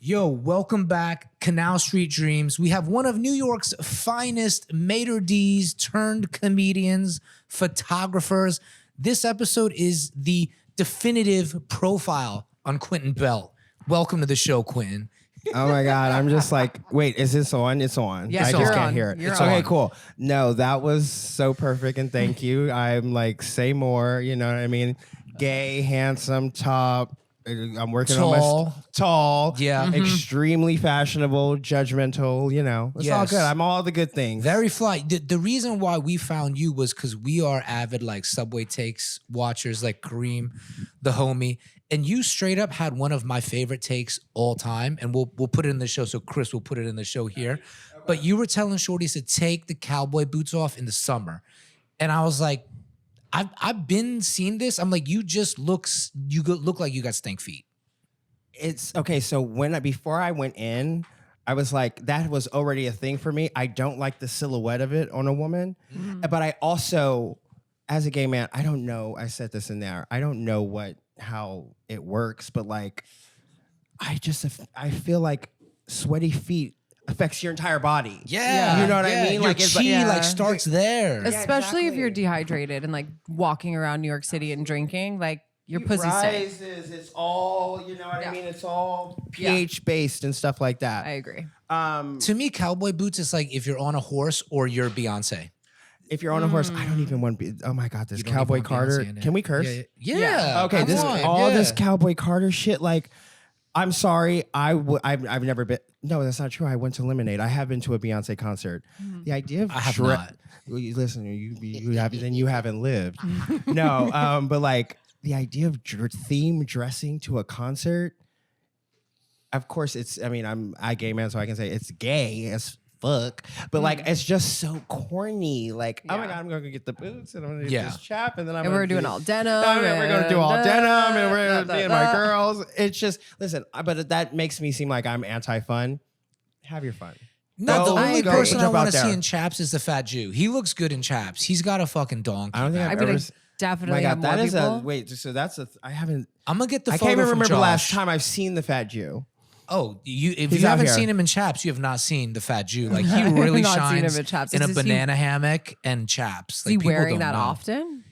Yo, welcome back, Canal Street Dreams. We have one of New York's finest maître d's turned comedians, photographers. This episode is the definitive profile on Quentin Belt. Welcome to the show, Quentin. Oh my God, I'm just like, wait, is this on? It's on. Yes, I just you're can't on. hear it. You're Okay, on. cool. No, that was so perfect, and thank you. I'm like, say more, you know what I mean? Gay, handsome, top. I'm working on my tall, Yeah. extremely fashionable, judgmental, you know. It's all Yes. good. I'm all the good things. Very fly. The reason why we found you was because we are avid like Subway takes watchers, like Kareem, the homie. And you straight up had one of my favorite takes all time. And we'll put it in the show. So Chris will put it in the show here. But you were telling shorties to take the cowboy boots off in the summer. And I was like, I've been seeing this. I'm like, you look like you got stink feet. It's okay. So before I went in, I was like, that was already a thing for me. I don't like the silhouette of it on a woman. But I also, as a gay man, I don't know. I said this in there. I don't know how it works, but like, I feel like sweaty feet affects your entire body. Yeah. You know what I mean? Your Like, it's chi like- starts there. Especially if you're exactly. dehydrated and like walking around New York City and drinking, like your pussy's stank. rises. It's all, you know what Yeah. I mean? It's all pH based and stuff like that. I agree. To me, cowboy boots is like if you're on a horse or you're Beyonce. If you're on a horse, I don't even want to be. Oh my God, this You don't even Cowboy want Carter. Beyonce in it. Can we curse? Yeah. Okay, come this on, this yeah. Cowboy Carter shit. Like, I'm sorry, I've never been. No, that's not true. I went to Lemonade. I have been to a Beyonce concert. The idea of I have not. Well, listen, you haven't lived. No, but like the idea of theme dressing to a concert. Of course, it's. I mean, I'm a gay man, so I can say it's gay as fuck. But like, it's just so corny. Like, oh my God, I'm gonna get the boots and I'm gonna get this chap, and then we're doing all denim. we're gonna do all denim, and we're da, gonna be my girls. It's just listen, but that makes me seem like I'm anti-fun. Have your fun. No, Go- the only go person I jump want out to see there. in chaps is the fat Jew. He looks good in chaps. He's got a fucking donkey. I don't think back. I've I'm ever. gonna definitely My have God, more that is people. a wait. So that's a. I haven't. I'm gonna get the I photo can't even from remember the last Josh. time I've seen the fat Jew. Oh, if He's you out haven't here. seen him in chaps, you have not seen the fat Jew. Like he really Not seen shines him in chaps. in a Is he- banana hammock and chaps. Is Like, he people wearing don't that know. often?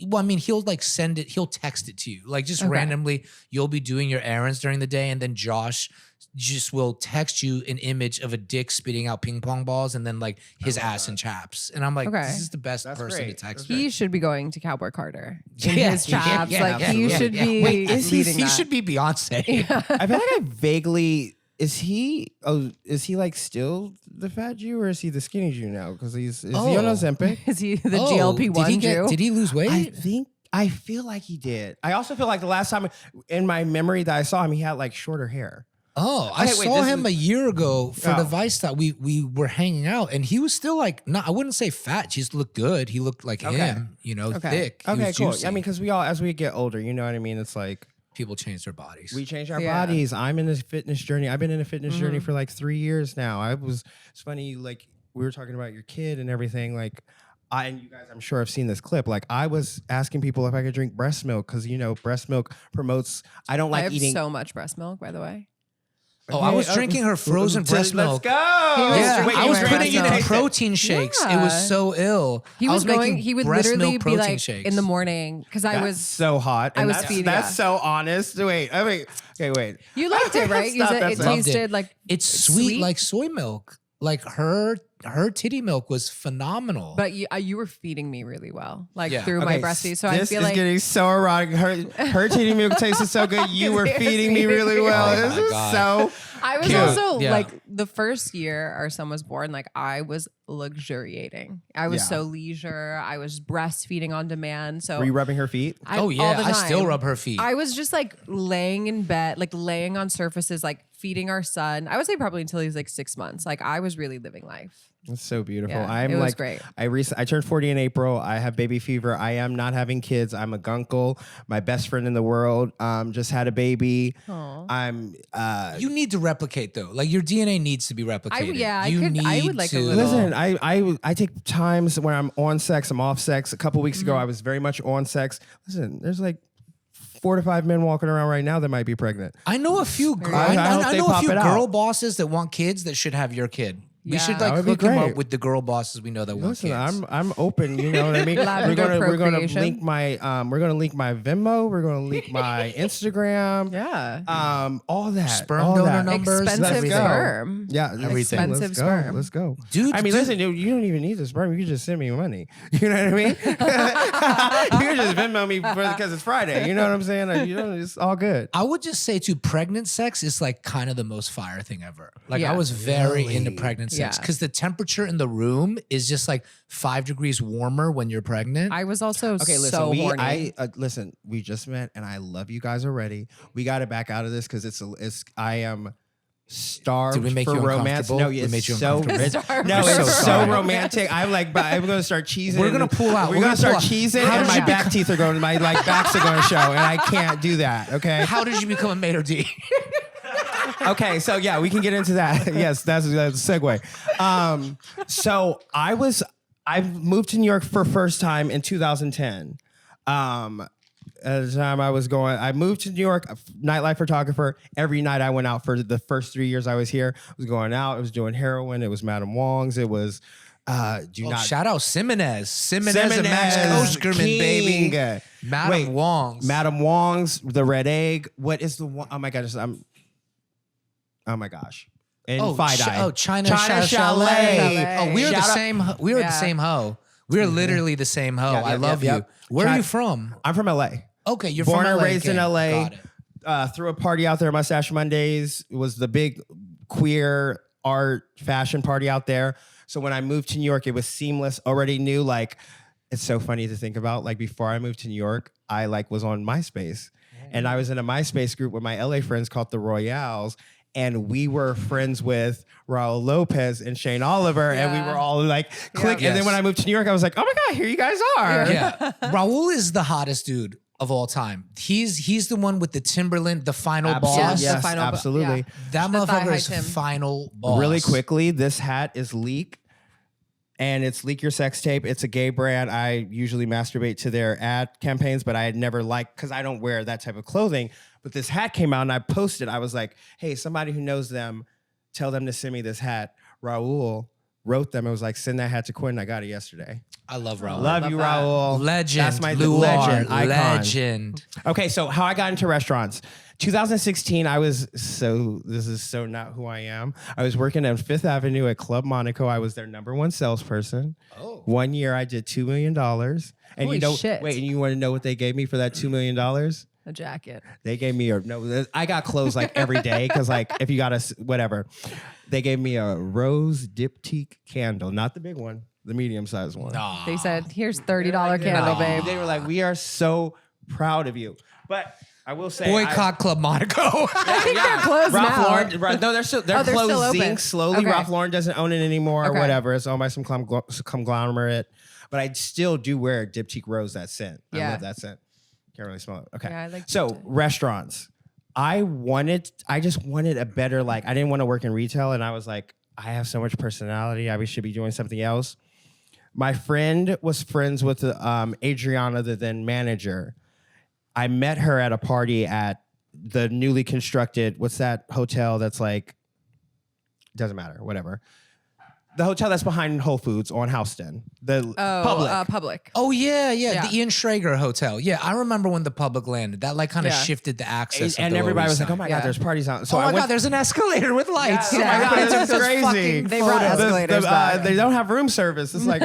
Well, I mean, he'll like send it. He'll text it to you, like just Okay. randomly. You'll be doing your errands during the day, and then Josh just will text you an image of a dick spitting out ping pong balls, and then like his ass in chaps. And I'm like, Okay. this is the best That's person great. to text. He should be going to Cowboy Carter in Yeah, his yeah, chaps. yeah, like he absolutely. should be. Wait, he leading that. should be Beyonce. I feel like I vaguely. Is he like still the fat Jew or is he the skinny Jew now? Because is he on Ozempic? Is he the Oh, GLP-1 Jew? Did he lose weight? I feel like he did. I also feel like the last time in my memory that I saw him, he had like shorter hair. Oh, I Okay, wait, saw this him is- a year ago for the Oh. Vice that we were hanging out, and he was still like, I wouldn't say fat. He just looked good. He looked like him, Okay. thick. He Okay, was cool. juicy. I mean, because we all, as we get older, you know what I mean? It's like people change their bodies. we change our Yeah. bodies. I'm in a fitness journey. I've been in a fitness journey for like 3 years now. It's funny, like we were talking about your kid and everything. Like, and you guys, I'm sure have seen this clip. Like, I was asking people if I could drink breast milk because, you know, breast milk promotes, I don't I like have eating. so much breast milk, by the way. Oh, I was drinking her frozen breast milk. Let's go. Yeah, Wait, I you was were putting it in drinking protein shakes. It was Yeah. so ill. He I was making going. He would breast literally milk be protein like shakes. in the morning because I That's was. so hot. I And was that's, feeding That's it. so honest. Wait. Okay, wait. You liked it, right? Stop, it that's Loved it. tasted like It's sweet like soy milk. Like her titty milk was phenomenal. But you were feeding me really well, like Yeah. through my breastfeed. So I this feel is like getting so erotic. Her titty milk tasted so good. You were feeding me really well. Oh This my is God. so. I was Cute. also Yeah. like the first year our son was born, like I was luxuriating. I was Yeah. so leisure. I was breastfeeding on demand. So Were you rubbing her feet? oh all yeah, the I still time. rub her feet. I was just like laying in bed, like laying on surfaces, like feeding our son. I would say probably until he was like 6 months. Like I was really living life. It's so beautiful. Yeah, I'm it was like, great. I turned 40 in April. I have baby fever. I am not having kids. I'm a gunkle. My best friend in the world just had a baby. Aw. I'm you need to replicate though. Like your DNA needs to be replicated. I You could- I need would like a to- little- Listen, I take times when I'm on sex, I'm off sex. A couple weeks ago, I was very much on sex. Listen, there's like 4 to 5 men walking around right now that might be pregnant. I know a few. I hope I they know a pop few it out. girl bosses that want kids that should have your kid. We Yeah. should That like would be hook them great. up with the girl bosses we know that want Listen, kids. I'm open. You know what I mean? Lavender we're gonna procreation. link my we're gonna link my Venmo. We're gonna link my Instagram. Yeah. All that Sperm all donor that. numbers, Expensive everything. sperm. Yeah, Everything. Let's Expensive go. sperm. Let's go, Dude, I mean, dude. listen, dude. You don't even need the sperm. You can just send me money. You know what I mean? You can just Venmo me because it's Friday. You know what I'm saying? You know, it's all good. I would just say too, pregnant sex is like kind of the most fire thing ever. Like Yeah. I was very into pregnant sex Yeah. because the temperature in the room is just like 5 degrees warmer when you're pregnant. I was also Okay, listen. so horny. Listen. We just met, and I love you guys already. We got to back out of this because I am starved Did we make for you romance. uncomfortable? No, We it's made you so uncomfortable? Starved. no, We're it's so so sorry. romantic. I'm like, I'm gonna start cheesing. We're gonna pull out. We're We're gonna gonna start pull out. cheesing, How and did my you back teeth are going. My like backs are going to show, and I can't do that. Okay. How did you become a maître d'? Okay, so yeah, we can get into that. Yes, that's a segue. So I moved to New York for first time in 2010. At the time I moved to New York, nightlife photographer. Every night I went out for the first 3 years I was here. I was going out. I was doing heroin. It was Madame Wong's. It was Shout out Simonez and Max Koshkerman, King. baby. Madame Wait, Wong's. Madame Wong's, the Red Egg. What is the one? Oh my gosh, oh my gosh. And China Chalet. Chalet. Oh, we're the Shout out- same. We were the same hoe. We're literally the same hoe. I love you. Where are you from? I'm from LA. Okay, you're Born from and LA. raised in Okay, LA. got it. Threw a party out there, Mustache Mondays. It was the big queer art fashion party out there. So when I moved to New York, it was seamless. Already knew, like, it's so funny to think about. Like, before I moved to New York, I like was on MySpace. And I was in a MySpace group with my LA friends called the Royales. And we were friends with Raul Lopez and Shane Oliver. And we were all like, click. Yeah. And then when I moved to New York, I was like, oh my God, here you guys are. Yeah. Raul is the hottest dude of all time. He's the one with the Timberland, the final boss. Yes, The final absolutely. yeah. That The thigh motherfucker high is Tim. final boss. Really quickly, this hat is Leak. And it's Leak Your Sex Tape. It's a gay brand. I usually masturbate to their ad campaigns, but I had never liked, because I don't wear that type of clothing. But this hat came out and I posted. I was like, hey, somebody who knows them, tell them to send me this hat. Raul wrote them. It was like, send that hat to Quentin. I got it yesterday. I love Raul. Love you, that. Raul. Legend. That's my Luar, legend. Icon. Legend. Okay, so how I got into restaurants. 2016, this is so not who I am. I was working on Fifth Avenue at Club Monaco. I was their #1 salesperson. Oh. 1 year I did $2 million. And Holy you know, shit. wait, and you want to know what they gave me for that $2 million? A jacket. They gave me I got clothes like every day because like if you got whatever, they gave me a rose diptyque candle, not the big one, the medium sized one. Nah. They said, here's $30 candle, babe. They were like, we are so proud of you. But I will say, Boycott Club Monaco. I think they're closed Ralph now. Lauren, no, they're still they're still closing open. slowly. Okay. Ralph Lauren doesn't own it anymore or Okay. whatever. It's owned by some conglomerate. But I still do wear a diptyque rose, that scent. I Yeah. love that scent. Can't really smell it. Okay. Yeah, I like so diptyque. restaurants. I just wanted a better, like, I didn't want to work in retail. And I was like, I have so much personality. I should be doing something else. My friend was friends with Adriana, the then manager. I met her at a party at the newly constructed, what's that hotel that's like, doesn't matter, whatever. The hotel that's behind Whole Foods on Houston. The Public. Public. Oh yeah, Yeah. the Ian Schrager Hotel. Yeah, I remember when the Public landed. That like kind of Yeah. shifted the access. And of the everybody Lower was East like, oh Side. my Yeah. God, there's parties on. So Oh I my went, God, there's an escalator with lights. Yeah. Oh my Yeah. God, This I is took those crazy. fucking They brought photos. escalators back. they don't have room service. It's like,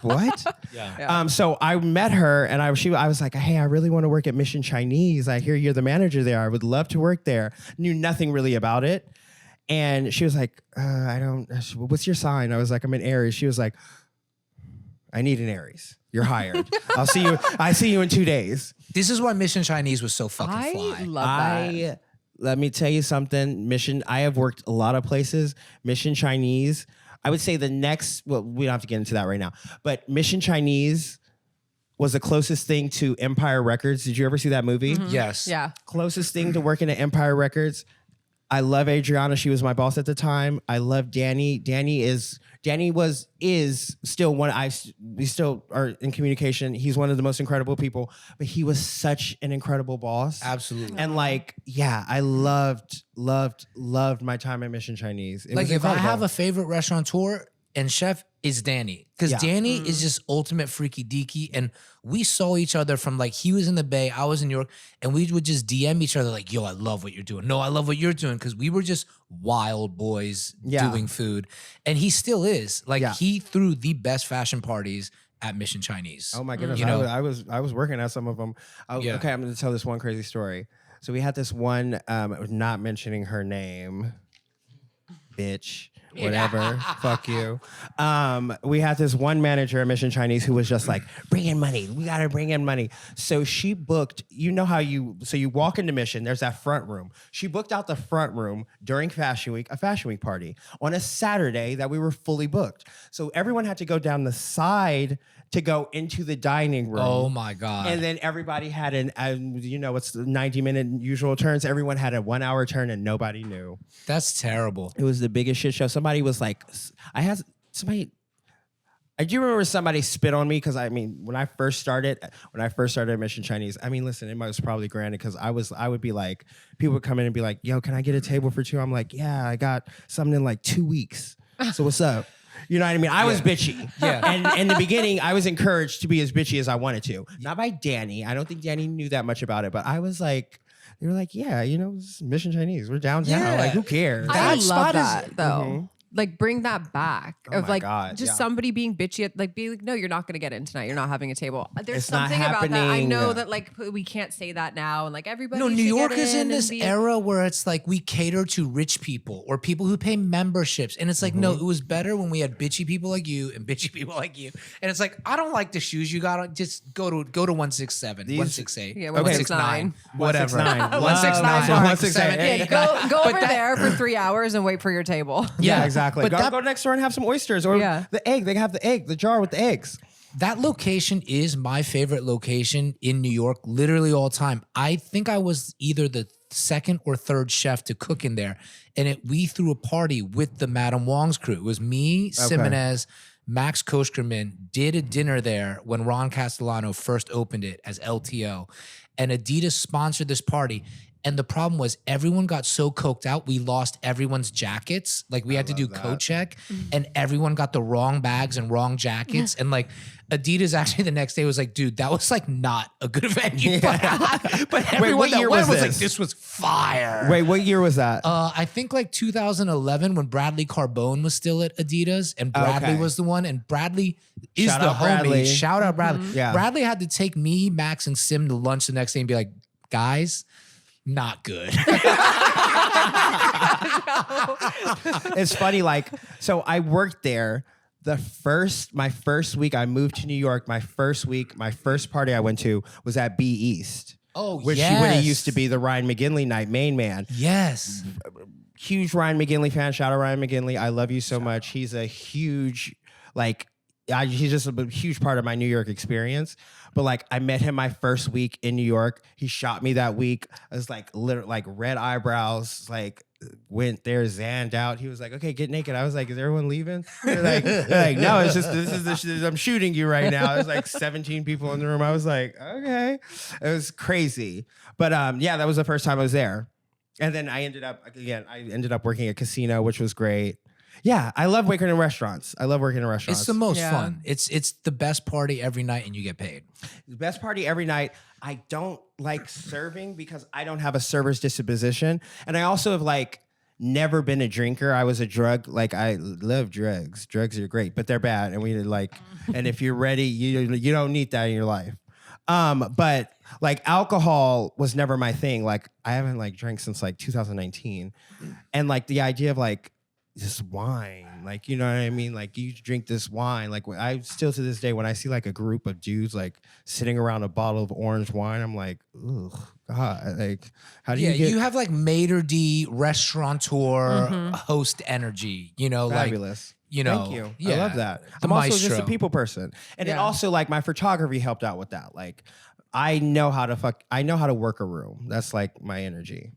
what? Yeah. So I met her and I was like, hey, I really want to work at Mission Chinese. I hear you're the manager there. I would love to work there. Knew nothing really about it. And she was like, what's your sign? I was like, I'm an Aries. She was like, I need an Aries. You're hired. I see you in 2 days. This is why Mission Chinese was so fucking I fly. love that. Let me tell you something. I have worked a lot of places. Mission Chinese, I would say we don't have to get into that right now, but Mission Chinese was the closest thing to Empire Records. Did you ever see that movie? Yes. Yeah. Closest thing to working at Empire Records. I love Adriana. She was my boss at the time. I love Danny. Danny is still we still are in communication. He's one of the most incredible people, but he was such an incredible boss. Absolutely. And like, yeah, I loved my time at Mission Chinese. It Like was if I incredible. have a favorite restaurateur and chef, is Danny. Because Yeah. Danny is just ultimate freaky deaky. And we saw each other from like, he was in the Bay, I was in New York, and we would just DM each other like, yo, I love what you're doing. No, I love what you're doing. Because we were just wild boys Yeah. doing food. And he still is. Like Yeah. he threw the best fashion parties at Mission Chinese. Oh my goodness! You know? I was working at some of them. Yeah. Okay, I'm going to tell this one crazy story. So we had this one, not mentioning her name, bitch, whatever, fuck you. We had this one manager at Mission Chinese who was just like, bring in money. We got to bring in money. So she booked, you know how you walk into Mission, there's that front room. She booked out the front room during Fashion Week, a Fashion Week party on a Saturday that we were fully booked. So everyone had to go down the side to go into the dining room. Oh my God. And then everybody had what's the 90-minute usual turns. Everyone had a 1 hour turn and nobody knew. That's terrible. It was the biggest shit show. Somebody was like, I do remember somebody spit on me because when I first started at Mission Chinese, listen, it was probably granted because I would be like, people would come in and be like, yo, can I get a table for two? I'm like, yeah, I got something in like 2 weeks. So what's up? You know what I mean? I was bitchy. Yeah. And in the beginning, I was encouraged to be as bitchy as I wanted to. Not by Danny. I don't think Danny knew that much about it, but I was like, they were like, yeah, it's Mission Chinese. We're downtown. Yeah. Like, who cares? I That love spot is- that though. Like bring that back Oh of my like God, just yeah. somebody being bitchy at like being like, no, you're not gonna get in tonight. You're not having a table. There's It's not something about that. I happening. know that like we can't say that now and like everybody. No, New should York get is in and this be- era where it's like we cater to rich people or people who pay memberships. And it's like, no, it was better when we had bitchy people like you and bitchy people like you. And it's like, I don't like the shoes you got on. Just go to 167, 168, Yeah, 169, 169. whatever. 169. 169, Love, 167. yeah, Yeah, go But over that- there for 3 hours and wait for your table. Yeah, exactly. But Go next door and have some oysters or Yeah. the egg. They have the egg, the jar with the eggs. That location is my favorite location in New York, literally all time. I think I was either the second or third chef to cook in there. And we threw a party with the Madame Wong's crew. It was me, Simonez, Max Koshkerman, did a dinner there when Ron Castellano first opened it as LTO. And Adidas sponsored this party. And the problem was everyone got so coked out, we lost everyone's jackets. Like we had to do coat check and everyone got the wrong bags and wrong jackets. And like Adidas actually the next day was like, dude, that was like not a good venue. But everyone what that year went was like, this? this was fire. Wait, what year was that? I think like 2011 when Bradley Carbone was still at Adidas and Bradley Okay. was the one. And Bradley is Shout the out homie. Bradley. Shout out Bradley. Yeah. Bradley had to take me, Max, and Sim to lunch the next day and be like, guys, not good. It's funny, like, so I worked there. My first week I moved to New York, my first party I went to was at B East. Oh, which yes. when it used to be the Ryan McGinley night, main man. Yes. Huge Ryan McGinley fan. Shout out Ryan McGinley. I love you so much. He's a huge, he's just a huge part of my New York experience. But like, I met him my first week in New York. He shot me that week. I was like, like red eyebrows, like went there, zanned out. He was like, okay, get naked. I was like, is everyone leaving? They're like, no, it's just, I'm shooting you right now. There's like 17 people in the room. I was like, okay. It was crazy. But yeah, that was the first time I was there. And then I ended up working at Casino, which was great. Yeah, I love working in restaurants. It's the most Yeah. fun. It's the best party every night and you get paid. The best party every night. I don't like serving because I don't have a server's disposition. And I also have never been a drinker. I was a drug. I love drugs. Drugs are great, but they're bad. And and if you're ready, you don't need that in your life. But alcohol was never my thing. I haven't drank since 2019. And the idea of this wine, you know what I mean? You drink this wine. I still to this day, when I see a group of dudes sitting around a bottle of orange wine, I'm like, ugh, God, how do you get you have maître d' restaurateur host energy, fabulous? Thank you. Yeah, I love that. the I'm also just a maestro. people person. And it Yeah. also my photography helped out with that. I know how to work a room. That's my energy.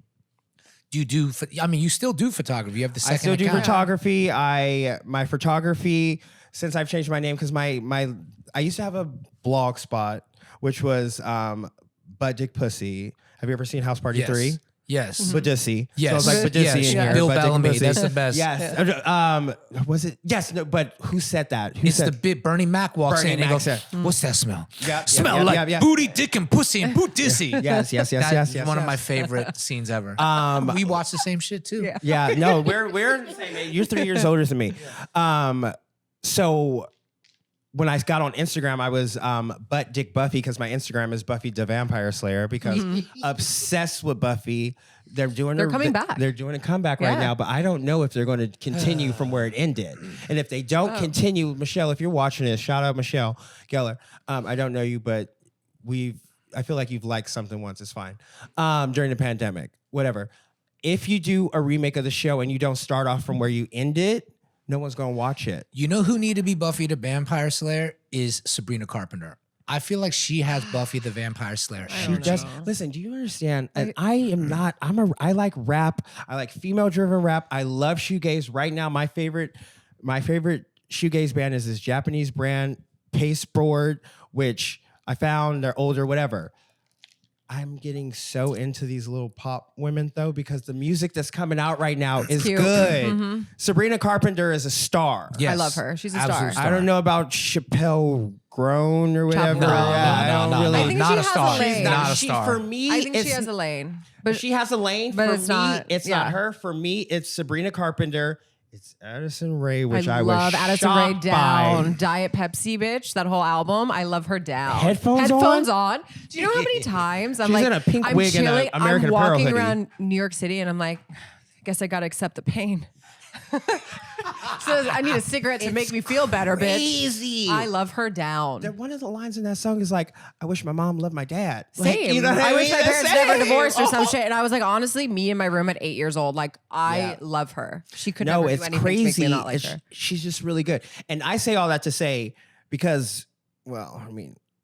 Do you do? I mean, you still do photography. You have the second. I still do account. photography. My photography, since I've changed my name, because I used to have a blog spot which was Butt Dick Pussy. Have you ever seen House Party 3? Yes. Badissy. Yes. So I was like Badissy Yes. in here. Bill Butt Dick Bellamy. Pussy. That's the best. Yes. Was it? Yes. No. But who said that? Who It's said? the bit Bernie Mac walks Bernie in and Mac goes, said- "What's that smell? Yep, Smell yep, like yep, yep. booty, dick, and pussy and boot dissy." Yes. That's Yes. one of yes. my favorite scenes ever. We watch the same shit too. Yeah. Yeah, no, we're in the same age. You're 3 years older than me. So when I got on Instagram, I was Butt Dick Buffy because my Instagram is Buffy the Vampire Slayer because obsessed with Buffy. They're coming back. They're doing a comeback right Yeah. now, but I don't know if they're going to continue from where it ended. And if they don't continue, Michelle, if you're watching this, shout out Michelle Geller. I don't know you, but I feel like you've liked something once. It's fine. During the pandemic, whatever. If you do a remake of the show and you don't start off from where you ended, no one's going to watch it. You know who need to be Buffy the Vampire Slayer is Sabrina Carpenter. I feel like she has Buffy the Vampire Slayer. She just listen. Do you understand? And I am not. I like rap. I like female driven rap. I love shoegaze. Right now, my favorite shoegaze band is this Japanese brand Pasteboard, which I found. They're older, whatever. I'm getting so into these little pop women though because the music that's coming out right now is cute. good. Sabrina Carpenter is a star. Yes. I love her. She's a Absolute star. I don't know about Chappelle Grown or whatever. No, I don't no, really. I think not she a has star. a lane. She's not a She, star. for me, I think she it's- has a lane. But she has a lane. but For it's me, not- it's yeah. not her. For me, it's Sabrina Carpenter. It's Addison Rae, which I, love was Addison Rae shocked down. by. Diet Pepsi, bitch. That whole album. I love her down. Headphones on. Do you know how many times I'm She's like, in a pink I'm wig and a chilling, American I'm Apparel walking hoodie. around New York City and I'm like, I guess I got to accept the pain. So I need a cigarette to make me feel better, Crazy. bitch. I love her down. One of the lines in that song is like, "I wish my mom loved my dad." Same. You know what I wish mean? my parents Same. never divorced or some Oh. shit. And I was like, honestly, me in my room at 8 years old, like I Yeah. love her. She could No, never it's do anything to make crazy. me not like her. She's just really good. And I say all that to say because, well,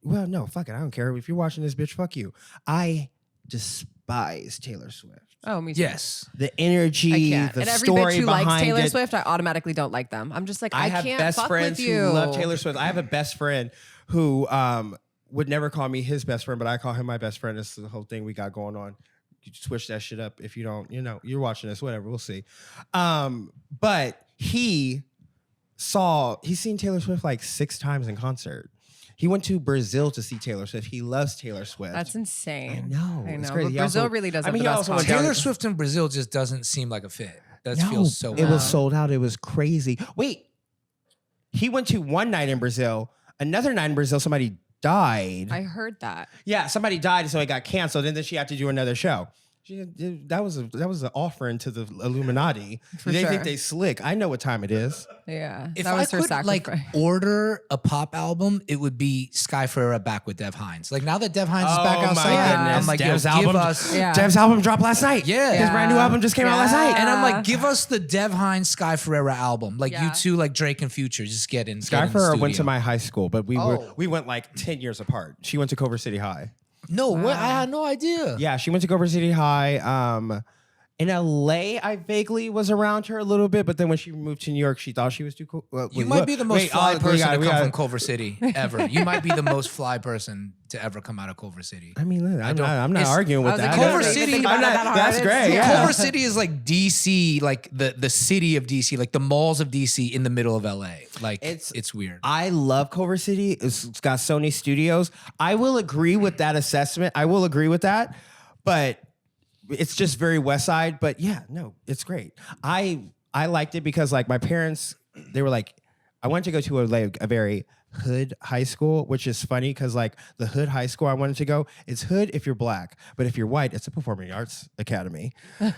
no, fuck it. I don't care if you're watching this, bitch. Fuck you. I despise Taylor Swift. Oh, me too. Yes. The I energy, can't. the And every story bitch who behind likes Taylor it. Swift, I automatically don't like them. I'm just like, I have can't best fuck friends with you. who love Taylor Swift. I have a best friend who would never call me his best friend, but I call him my best friend. It's the whole thing we got going on. You switch that shit up if you don't, you're watching this, whatever, we'll see. But he's seen Taylor Swift like 6 times in concert. He went to Brazil to see Taylor Swift. He loves Taylor Swift. That's insane. I know. I It's know. crazy. But He Brazil also- really does I have mean, the he best also went concert. down- Taylor Swift in Brazil just doesn't seem like a fit. That No, feels so it weird. was sold out. It was crazy. Wait, he went to one night in Brazil. Another night in Brazil, somebody died. I heard that. Yeah, somebody died, so it got canceled, and then she had to do another show. That was an offering to the Illuminati. For They sure. think they slick. I know what time it is. Yeah. If that I was her could sacrifice. order a pop album, it would be Sky Ferreira back with Dev Hines. Like now that Dev Hines is back Oh my outside, goodness. I'm like, Dev's yo, album- give us. Yeah. Dev's album dropped last night. Yeah. His brand new album just came out last night. And I'm like, give us the Dev Hines Sky Ferreira album. Like Yeah. you two, like Drake and Future, just get in. Sky get in the Ferreira went to studio. my high school, but we went like 10 years apart. She went to Culver City High. No, what? I had no idea. Yeah, she went to Culver City High. In LA, I vaguely was around her a little bit, but then when she moved to New York, she thought she was too cool. You might be the most fly person to come from from Culver City ever. You might be the most fly person to ever come out of Culver City. I mean, I'm don't- not it's- arguing with I was that. like, Culver I didn't City- think about it that hard. That's It's- great. Yeah. Culver City is like DC, like the city of DC, like the malls of DC in the middle of LA. Like it's weird. I love Culver City. It's got Sony Studios. I will agree with that assessment. I will agree with that, but it's just very West Side. But yeah, no, it's great. I liked it because like my parents, they were like, I wanted to go to a very hood high school, which is funny because like the hood high school I wanted to go, it's hood if you're black, but if you're white, it's a performing arts academy.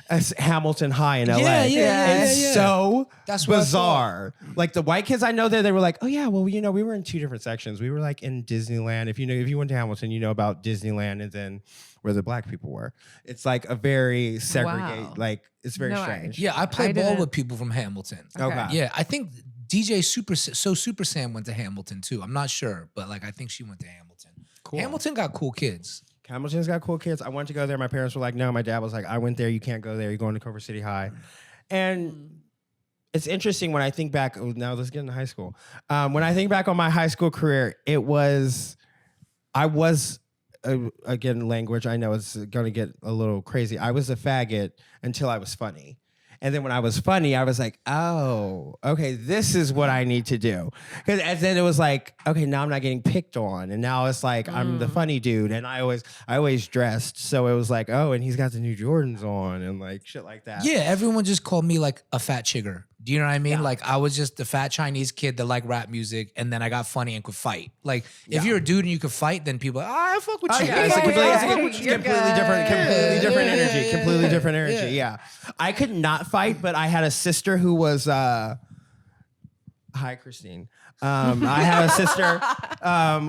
It's Hamilton High in LA. It's so That's what I bizarre. Like the white kids I know there, they were like, oh yeah, well, we were in 2 different sections. We were like in Disneyland. If you went to Hamilton, you know about Disneyland and then where the black people were. It's like a very segregate, Wow. like it's very No, strange. Yeah, I play I ball didn't- with people from Hamilton. Okay. Yeah, I think DJ Super Sam went to Hamilton too. I'm not sure, but like I think she went to Hamilton. Cool. Hamilton got cool kids. Hamilton's got cool kids. I wanted to go there. My parents were like, no. My dad was like, I went there. You can't go there. You're going to Culver City High. And it's interesting when I think back. Oh, now let's get into high school. When I think back on my high school career, I was, again, language. I know it's going to get a little crazy. I was a faggot until I was funny. And then when I was funny, I was like, oh, okay, this is what I need to do. And then it was like, okay, now I'm not getting picked on. And now it's like, I'm the funny dude. And I always dressed. So it was like, oh, and he's got the new Jordans on and like shit like that. Yeah, everyone just called me like a fat chigger. Do you know what I mean? Yeah. Like I was just the fat Chinese kid that liked rap music, and then I got funny and could fight. Like if you're a dude and you could fight, then people are like, I fuck with you. Yeah, it's completely different energy. Completely different energy. Yeah. I could not fight, but I had a sister who was hi, Christine. I have a sister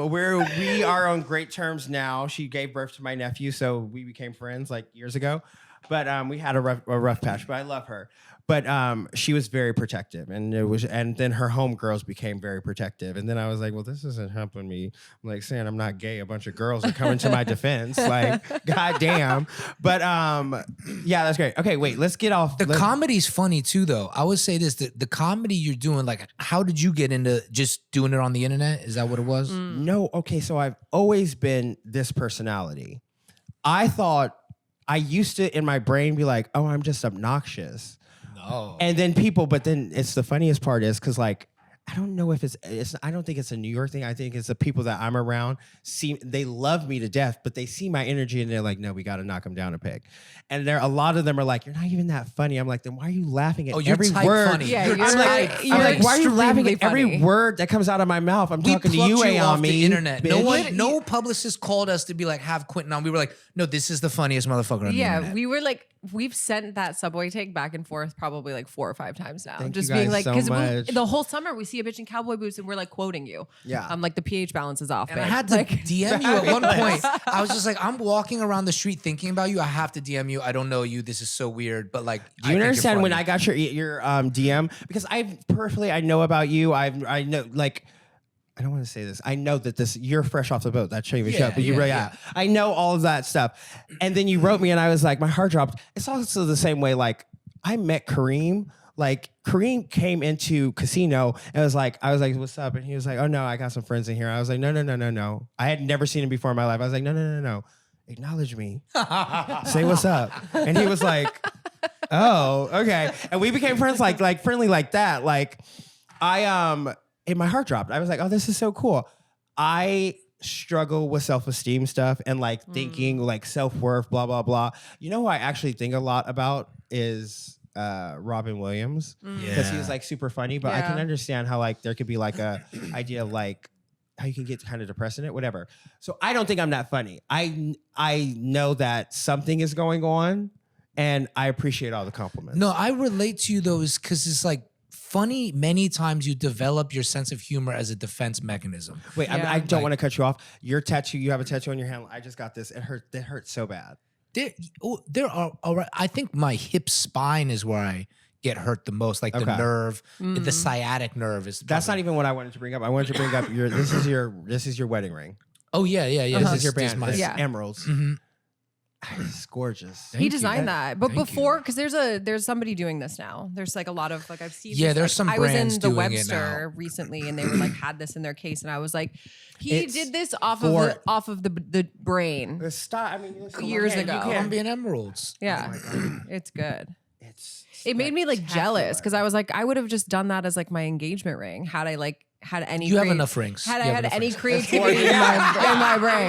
where we are on great terms now. She gave birth to my nephew, so we became friends like years ago. But we had a rough patch, but I love her. But she was very protective, and then her homegirls became very protective. And then I was like, well, this isn't helping me. I'm like saying I'm not gay. A bunch of girls are coming to my defense. Like, goddamn. But yeah, that's great. Okay, wait, let's get off. The comedy's funny too, though. I would say this: the comedy you're doing, like, how did you get into just doing it on the internet? Is that what it was? No, okay. So I've always been this personality. I thought I used to in my brain be like, oh, I'm just obnoxious. No. And then but then it's the funniest part is because like, I don't know if I don't think it's a New York thing. I think it's the people that I'm around they love me to death, but they see my energy and they're like, no, we got to knock them down a peg. And a lot of them are like, you're not even that funny. I'm like, then why are you laughing at every word? Funny. Yeah, you're you're like, why are you laughing at every funny. word that comes out of my mouth? I'm We talking to you, off Ayami. the internet. Bitch. No publicist called us to be like, have Quentin on. We were like, no, this is the funniest motherfucker on the internet. We were like, we've sent that subway take back and forth probably like 4 or 5 times now. Thank Just you being guys like, so much. the whole summer we see a bitch in cowboy boots and we're like quoting you. Yeah. Like the pH balance is off. And babe. I had to like, DM you at one point. I was just like, I'm walking around the street thinking about you. I have to DM you. I don't know you. This is so weird, but like, Do you understand when I got your DM? Because I know about you. I know, like, I don't want to say this. I know that you're fresh off the boat. That shouldn't even show, but you really are. I know all of that stuff. And then you wrote me and I was like, my heart dropped. It's also the same way, like, I met Kareem. Like, Kareem came into Casino and I was like, what's up? And he was like, oh no, I got some friends in here. I was like, no. I had never seen him before in my life. I was like, no. Acknowledge me. Say what's up. And he was like, oh, okay. And we became friends like friendly like that. Like and my heart dropped. I was like, oh, this is so cool. I struggle with self-esteem stuff and like thinking like self-worth, blah, blah, blah. You know who I actually think a lot about is Robin Williams. Because he was like super funny, but I can understand how like there could be like a idea of like how you can get kind of depressed in it, whatever. So I don't think I'm that funny. I know that something is going on and I appreciate all the compliments. No, I relate to you though, is because it's like funny. Many times you develop your sense of humor as a defense mechanism. Wait, I don't want to cut you off. Your tattoo, you have a tattoo on your hand. I just got this. It hurts so bad. There are, I think my hip spine is where I get hurt the most, like the nerve, the sciatic nerve is. That's not even what I wanted to bring up. I wanted to bring up this is your wedding ring. Oh yeah. This is your band. This It's Yeah. emeralds. Mm-hmm. It's gorgeous. he designed that, but Thank before, because there's somebody doing this now. There's like a lot of like I've seen. Yeah, this, there's like, some brands I was in the doing it Webster recently, and they were like had this in their case, and I was like, he It's did this off of the brain. The style. I mean, Years ago. Colombian emeralds. Yeah, it's good. It made like me like jealous spectacular. because I was like, I would have just done that as like my engagement ring had I like had any. You have enough rings. Had You I have had enough any rings. creativity in my brain.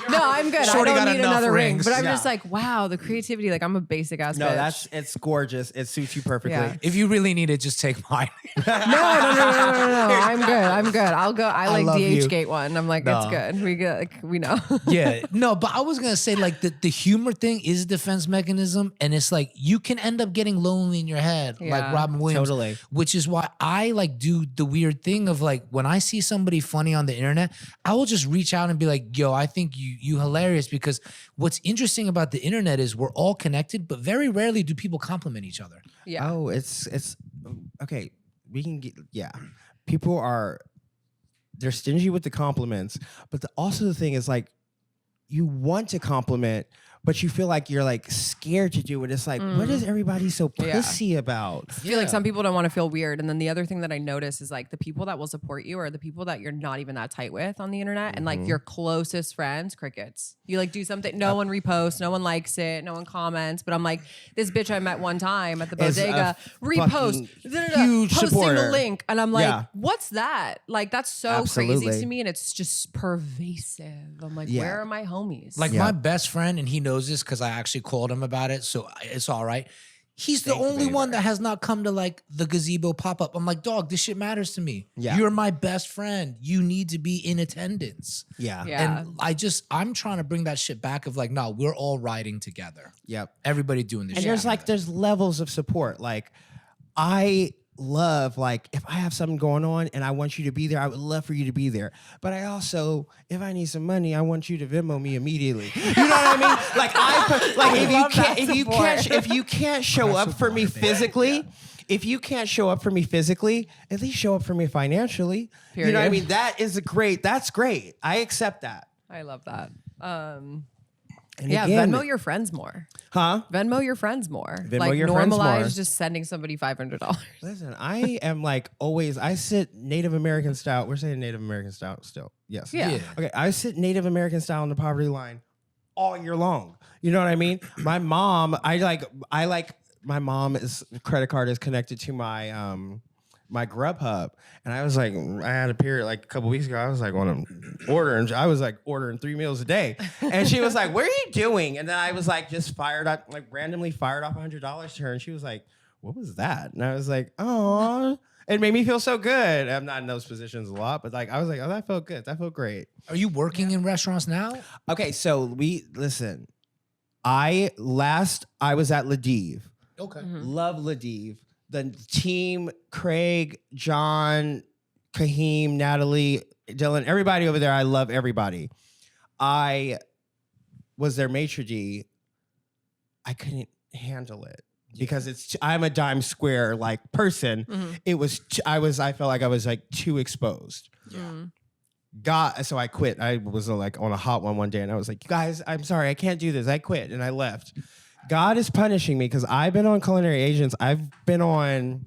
No, I'm good. Shorty I got don't need enough another ring. rings. But I'm Yeah. just like, wow, the creativity. Like I'm a basic ass No, bitch. it's gorgeous. It suits you perfectly. Yeah. If you really need it, just take mine. No. I'm good. I'll go. I like love you. DH Gate one. I'm like, it's good. We know. Yeah, no, but I was gonna say like the humor thing is a defense mechanism, and it's like you can end up getting lonely in your head, like Yeah. Robin Williams. Totally. Which is why I like do the weird thing of like when I see somebody funny on the internet, I will just reach out and be like, yo, I think you hilarious, because what's interesting about the internet is we're all connected, but very rarely do people compliment each other. Yeah. Oh, it's okay. We can get People they're stingy with the compliments, but also the thing is like you want to compliment, but you feel like you're like scared to do it. It's like, what is everybody so pussy about? I feel like some people don't want to feel weird. And then the other thing that I notice is like the people that will support you are the people that you're not even that tight with on the internet. And like your closest friends, crickets. You like do something, no one reposts, no one likes it, no one comments. But I'm like, this bitch I met one time at the bodega, repost, huge posting supporter. the link. And I'm like, Yeah. what's that? Like, that's so Absolutely. crazy to me. And it's just pervasive. I'm like, where are my homies? Like my best friend, and he knows this because I actually called him about it, so it's all right. He's the only one that has not come to like the gazebo pop-up. I'm like, dog, this shit matters to me. Yeah. You're my best friend. You need to be in attendance. Yeah. Yeah. And I'm trying to bring that shit back of like, no, we're all riding together. Yep. Everybody doing this And shit. there's like, there's levels of support. Like, I love, like, if I have something going on and I want you to be there, I would love for you to be there. But I also, if I need some money, I want you to Venmo me immediately. You know what I mean? Like, if you can't show up for me physically, if you can't show up for me physically, at least show up for me financially. You know what I Period. mean? That's great. I accept that. I love that. And Yeah, again, Venmo your friends more. huh? Venmo your friends more. Venmo like your friends normalize more. just sending somebody $500. Listen, I am like always, I sit Native American style. We're saying Native American style still. Yes. Yeah. Okay, I sit Native American style on the poverty line all year long. You know what I mean? My mom, my mom's credit card is connected to my my Grubhub. And I was like, I had a period like a couple weeks ago. I was like ordering 3 meals a day. And she was like, what are you doing? And then I was like, just randomly fired off $100 to her. And she was like, what was that? And I was like, oh, it made me feel so good. I'm not in those positions a lot, but like, I was like, oh, that felt good. That felt great. Are you working in restaurants now? Okay. So listen, I was at Ladiv. Okay. Love Ladiv. The team, Craig, John, Kahim, Natalie, Dylan, everybody over there. I love everybody. I was their maitre d'. I couldn't handle it because I'm a dime square like person. I felt like I was like too exposed. So I quit. I was like on a hot one day and I was like, you guys, I'm sorry, I can't do this. I quit and I left. God is punishing me because I've been on Culinary Agents. I've been on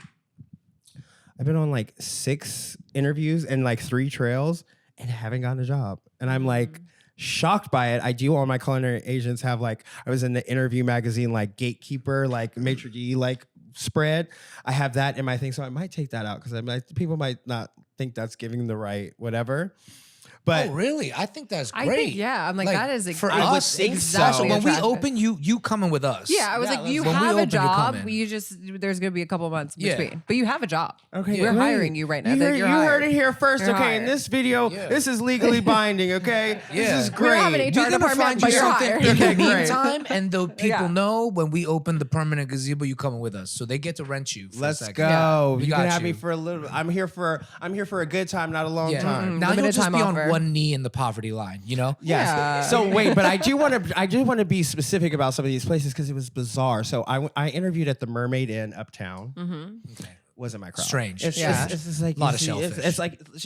like 6 interviews and like 3 trails and haven't gotten a job. And I'm like shocked by it. I do all my Culinary Agents have like, I was in the interview magazine, like Gatekeeper, like maitre d' like spread. I have that in my thing. So I might take that out because people might not think that's giving the right whatever. But Oh, really? I think that's great. I think, yeah, I'm like, that is for I would us. think exactly so. When we attractive. open, you coming with us. Yeah, I was like, you when we have a open, you're job. coming. You just there's gonna be a couple months Yeah. between, but you have a job. okay, we're great. hiring you right now. You Like, heard, you're you heard hired. it here first. You're Okay, in hired. this video, Yeah. this is legally binding. Okay, Yeah. this is We great. don't have an HR We're gonna department, find but you you're something hired. in the Okay, great. meantime, and the people Yeah. know when we open the permanent gazebo, you coming with us, so they get to rent you. For a Let's second. go. We You got can have me you. for a little. I'm here for a good time, not a long Yeah. time. Now you'll Limited just time be offer. on one knee in the poverty line. You know. Yes. Yeah. So wait, but I do want to be specific about some of these places because it was bizarre. So I interviewed at the Mermaid Inn uptown. Okay. Wasn't my crowd. Strange. It's Yeah. just, it's just like Lot you of see, shellfish.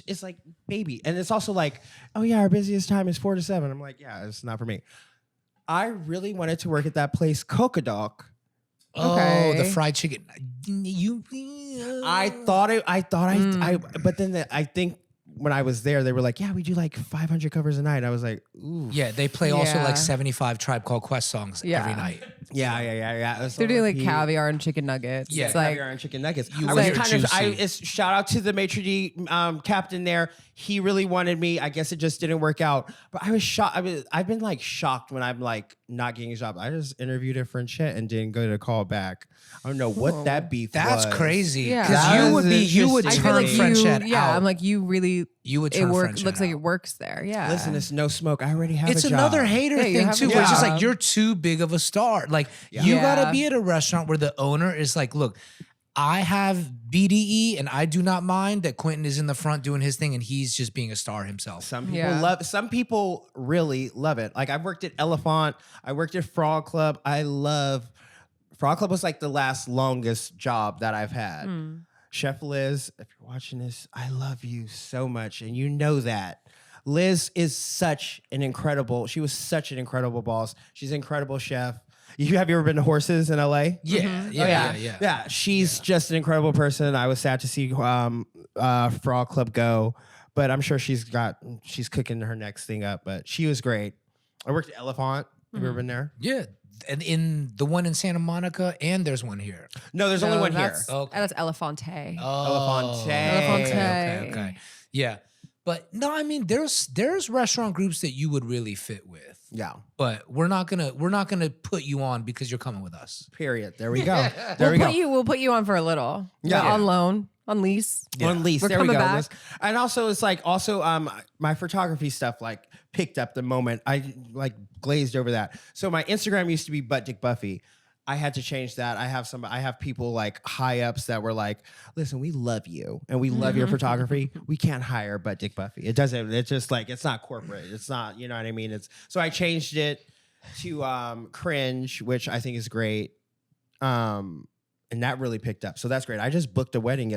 It's like baby, and it's also like, oh yeah, our busiest time is 4 to 7. I'm like, yeah, it's not for me. I really wanted to work at that place, Cocodoc. Oh, Okay. the fried chicken. I thought but then I think when I was there, they were like, yeah, we do like 500 covers a night. I was like, ooh. Yeah, they play also Yeah. like 75 Tribe Called Quest songs Yeah. every night. Yeah. They're doing like caviar and chicken nuggets. Yeah, it's like Caviar and chicken nuggets. You I were was kind of. juicy. It's shout out to the maitre d' captain there. He really wanted me. I guess it just didn't work out. But I was shocked. I've been like shocked when I'm like not getting a job. I just interviewed a French chat and didn't go to call back. I don't know what that beef That's was. crazy. Yeah. Because That you would is you would interesting. I feel turn like French you, head yeah, out. I'm like you really. You would It turn works. French Looks head like it out. works there. Yeah. Listen, it's no smoke. I already have It's a job. another hater Yeah, you thing have a too, where it's just job. like you're too big of a star. Like you Yeah. gotta be at a restaurant where the owner is like, look, I have BDE and I do not mind that Quentin is in the front doing his thing and he's just being a star himself. Some people Yeah. some people really love it. Like I've worked at Elephant, I worked at Frog Club. Frog Club was like the longest job that I've had. Chef Liz, if you're watching this, I love you so much and you know that. Liz is she was such an incredible boss. She's an incredible chef. Have you ever been to Horses in LA? Yeah. She's just an incredible person. I was sad to see Frog Club go, but I'm sure she's cooking her next thing up. But she was great. I worked at Elephant. Have you ever been there? Yeah. And in the one in Santa Monica, and there's one here. No, there's only one here. That's Elefante. Elefante. Okay. Yeah. But no, I mean, there's restaurant groups that you would really fit with. Yeah. But we're not gonna put you on because you're coming with us. Period. There we go. There we go. We'll put you on for a little. Yeah. On loan, on lease. On lease. We're There we coming go. back. And also, it's like my photography stuff like picked up the moment I like glazed over that. So my Instagram used to be Butt Dick Buffy. I had to change that. I have people like high ups that were like, listen, we love you and we love your photography. We can't hire Butt Dick Buffy. It's just like, it's not corporate. It's not, you know what I mean? So I changed it to Cringe, which I think is great. And that really picked up. So that's great. I just booked a wedding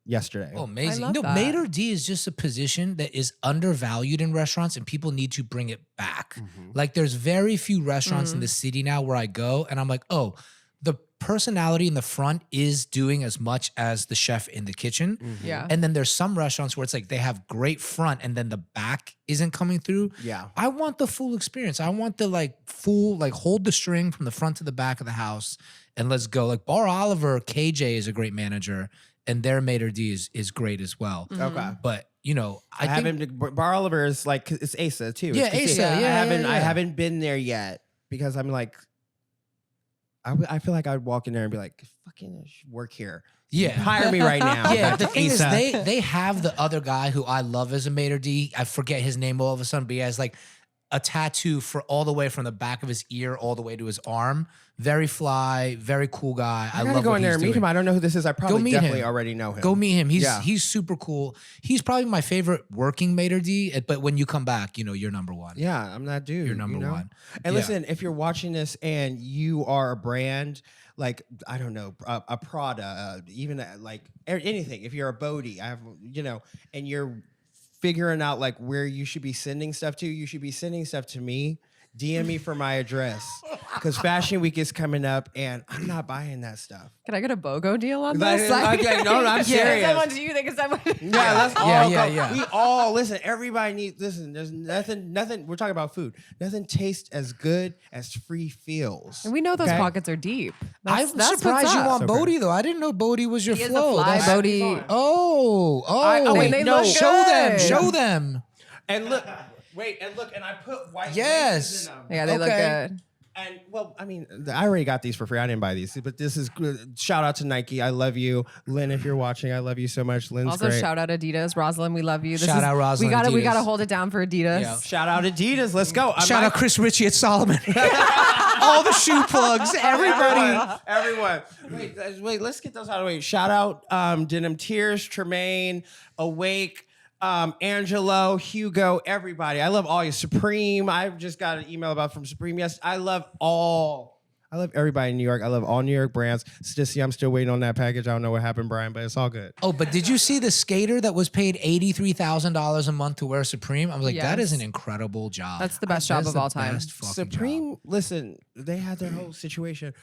yesterday. Oh, amazing. I love that. Maître d' is just a position that is undervalued in restaurants and people need to bring it back. Like there's very few restaurants in the city now where I go and I'm like, oh, the personality in the front is doing as much as the chef in the kitchen. Yeah. And then there's some restaurants where it's like they have great front and then the back isn't coming through. Yeah. I want the full experience. I want the full hold the string from the front to the back of the house and let's go. Like Bar Oliver, KJ is a great manager and their maître d' is great as well. Okay. But you know, I think Bar Oliver is like, it's Asa too. Yeah, It's Asa. Yeah, I haven't been there yet because I'm like, I feel like I'd walk in there and be like, fucking I should work here. yeah. Hire me right now. Yeah, the thing is, Asa. they have the other guy who I love as a maître d'. I forget his name all of a sudden, but he has like a tattoo for all the way from the back of his ear all the way to his arm. Very fly, very cool guy. I love gotta go what in there he's and meet doing. him. I don't know who this is. I probably meet definitely him. already know him. Go meet him. Yeah. He's super cool. He's probably my favorite working maître d'. But when you come back, you know you're number one. Yeah, I'm that dude. You're number one. And Yeah. listen, if you're watching this and you are a brand, like, I don't know, a Prada, even like anything, if you're a Bodhi, and you're figuring out like where you should be sending stuff to, you should be sending stuff to me. DM me for my address because Fashion Week is coming up and I'm not buying that stuff. Can I get a BOGO deal on That this? is- okay, no, I'm serious. Someone, do you think it's someone? Yeah, let's all Yeah, go. yeah. We all listen. Everybody needs. Listen, there's nothing. We're talking about food. Nothing tastes as good as free feels. And we know those Okay? pockets are deep. I'm surprised you want Bodhi though. I didn't know Bodhi was your He is a flow. fly That's- Bodhi. Oh. wait, they no. look Show them. good. Show them. And look, and I put white Yes. laces in them. Yeah, they look Okay. good. And well, I mean, I already got these for free. I didn't buy these, but this is good. Shout out to Nike. I love you, Lynn. If you're watching, I love you so much. Lynn's Also, great. shout out Adidas, Rosalind. We love you. Shout out Rosalind, We Adidas. gotta hold it down for Adidas. Yeah. Shout out Adidas. Let's go. Shout out Chris Ritchie at Solomon. All the shoe plugs. Everybody. Everyone. Wait. Let's get those out of the way. Shout out Denim Tears, Tremaine, Awake. Angelo, Hugo, everybody. I love all you. Supreme. I just got an email from Supreme. Yes, I love everybody in New York. I love all New York brands. Stacey, I'm still waiting on that package. I don't know what happened, Brian, but it's all good. Oh, but did you see the skater that was paid $83,000 a month to wear Supreme? I was like, that Yes. is an incredible job. That's the best job That is of the all time. best fucking Supreme, job. listen, they had their whole situation.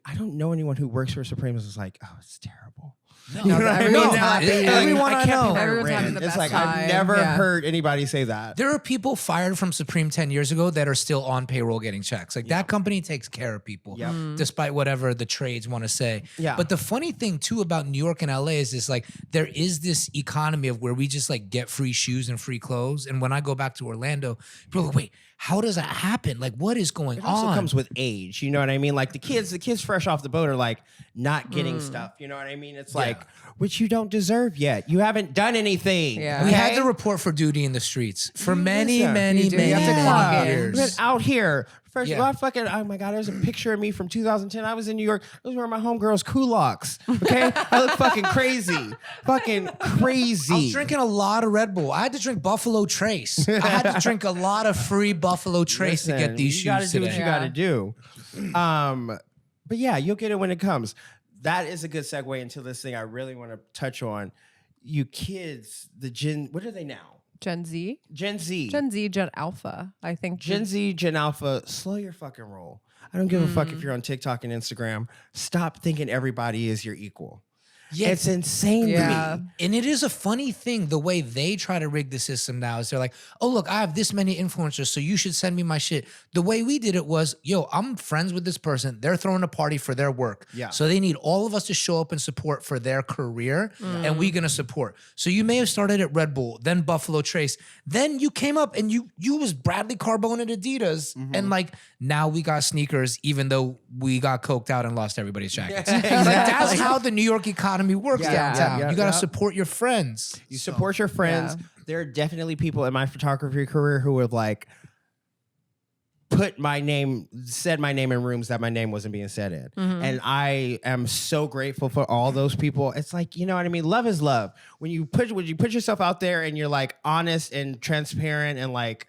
I don't know anyone who works for Supreme is like, oh, it's terrible. No, You know what I mean? everyone's no, happy. everyone I know. Everyone's having the It's best like I've time. never Yeah. heard anybody say that. There are people fired from Supreme 10 years ago that are still on payroll getting checks. Like that company takes care of people, Yep. despite whatever the trades want to say. Yeah. But the funny thing too about New York and LA is this, like, there is this economy of where we just like get free shoes and free clothes. And when I go back to Orlando, people are like, wait, how does that happen? Like, what is going It also on? comes with age. You know what I mean? Like the kids fresh off the boat are like not getting stuff. You know what I mean? It's like, which you don't deserve yet. You haven't done anything. Yeah. We had okay? to report for duty in the streets for many, listen. many, You do. many, You have to many clock in. years. Been out here. First of all, Yeah. oh my God, there's a picture of me from 2010. I was in New York. I was wearing my homegirl's culottes. Okay? I look fucking crazy. Fucking crazy. I was drinking a lot of Red Bull. I had to drink Buffalo Trace. I had to drink a lot of free Buffalo Trace to get these you gotta shoes do today. what you gotta do. But yeah, you'll get it when it comes. That is a good segue into this thing I really want to touch on. You kids, what are they now? Gen Z, Gen Z, Gen Alpha. I think Gen Z, Gen Alpha. Slow your fucking roll. I don't give a fuck if you're on TikTok and Instagram. Stop thinking everybody is your equal. Yeah. It's insane to me. And it is a funny thing, the way they try to rig the system now is they're like, oh, look, I have this many influencers, so you should send me my shit. The way we did it was, yo, I'm friends with this person. They're throwing a party for their work. Yeah. So they need all of us to show up and support for their career, and we're going to support. So you may have started at Red Bull, then Buffalo Trace. Then you came up and you was Bradley Carbone at Adidas. And like, now we got sneakers, even though we got coked out and lost everybody's jackets. Like, that's how the New York economy works downtown. You got to support your friends. You support your friends. There are definitely people in my photography career who have like said my name in rooms that my name wasn't being said in. And I am so grateful for all those people. It's like, you know what I mean? Love is love. When you put yourself out there and you're like honest and transparent and like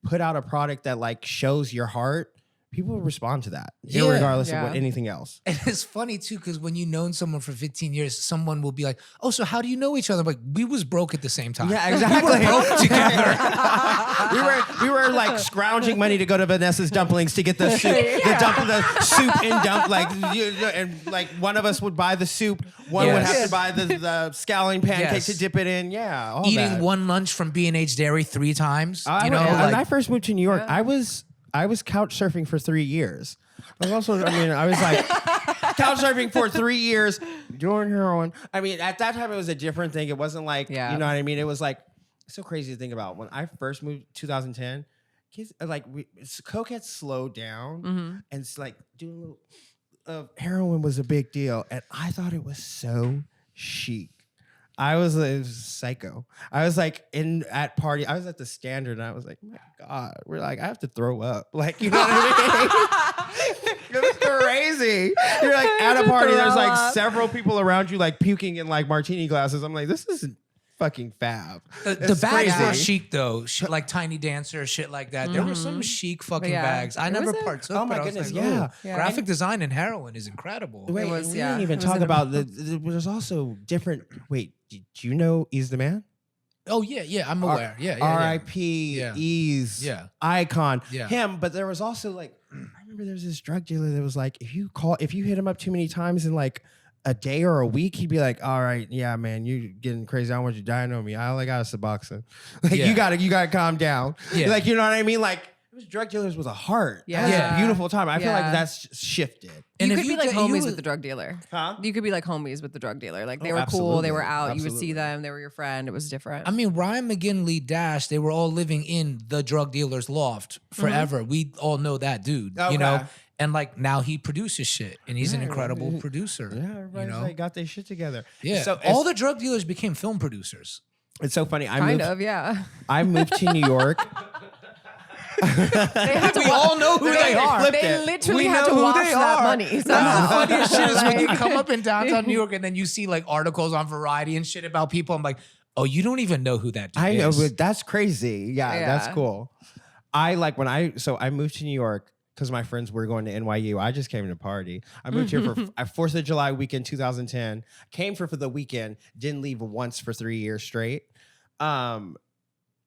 put out a product that like shows your heart, people will respond to that, regardless of what anything else. And it's funny too, because when you've known someone for 15 years, someone will be like, oh, so how do you know each other? I'm like, we was broke at the same time. Yeah, exactly. We were broke together. we were like scrounging money to go to Vanessa's Dumplings to get the soup, the soup and dump. Like, and like one of us would buy the soup, one would have to buy the scallion pancake to dip it in. Yeah, all eating that. one lunch from B&H Dairy 3 times. When I first moved to New York, I was couch surfing for 3 years. I was like couch surfing for 3 years, doing heroin. I mean, at that time, it was a different thing. It wasn't like, you know what I mean? It was like, it's so crazy to think about. When I first moved 2010, kids, like, coke had slowed down. And it's like, doing a little, heroin was a big deal. And I thought it was so chic. It was psycho. I was like at party. I was at the Standard, and I was like, oh my God, we're like, I have to throw up. Like, you know what I mean? It was crazy. You're like at a party. There's like several people around you, like puking in like martini glasses. I'm like, this isn't fucking fab. The bags were chic though, shit like Tiny Dancer, shit like that. There were some chic fucking bags. I never partook. Oh my but goodness, I was like, yeah. Graphic design and heroin is incredible. Wait, we didn't even talk about there's also different. Wait, do you know Ease the Man? Oh yeah, I'm aware. R.I.P. Ease. Yeah. Icon. Yeah. Him, but there was also like, I remember there was this drug dealer that was like, if you hit him up too many times in like a day or a week, he'd be like, all right, yeah, man, you getting crazy. I don't want you dying on me. I only got a Suboxone. Like, you gotta calm down. Yeah. Like, you know what I mean? Like, it was drug dealers with a heart. Yeah. That was a beautiful time. I feel like that's shifted. And you could be like homies with the drug dealer. Huh? You could be like homies with the drug dealer. Like, they were cool. They were out. You would see them. They were your friend. It was different. I mean, Ryan McGinley, Dash, they were all living in the drug dealer's loft forever. We all know that dude, you know? And like now he produces shit and he's an incredible producer. Yeah, everybody's like got their shit together. Yeah. So all the drug dealers became film producers. It's so funny. I moved to New York. We all know who they are. They literally had to wash that money. So the funniest shit is when you come up in downtown New York and then you see like articles on Variety and shit about people. I'm like, oh, you don't even know who that dude is. I know, but that's crazy. Yeah, that's cool. I moved to New York because my friends were going to NYU. I just came to party. I moved here for 4th of July weekend 2010. Came for the weekend. Didn't leave once for 3 years straight.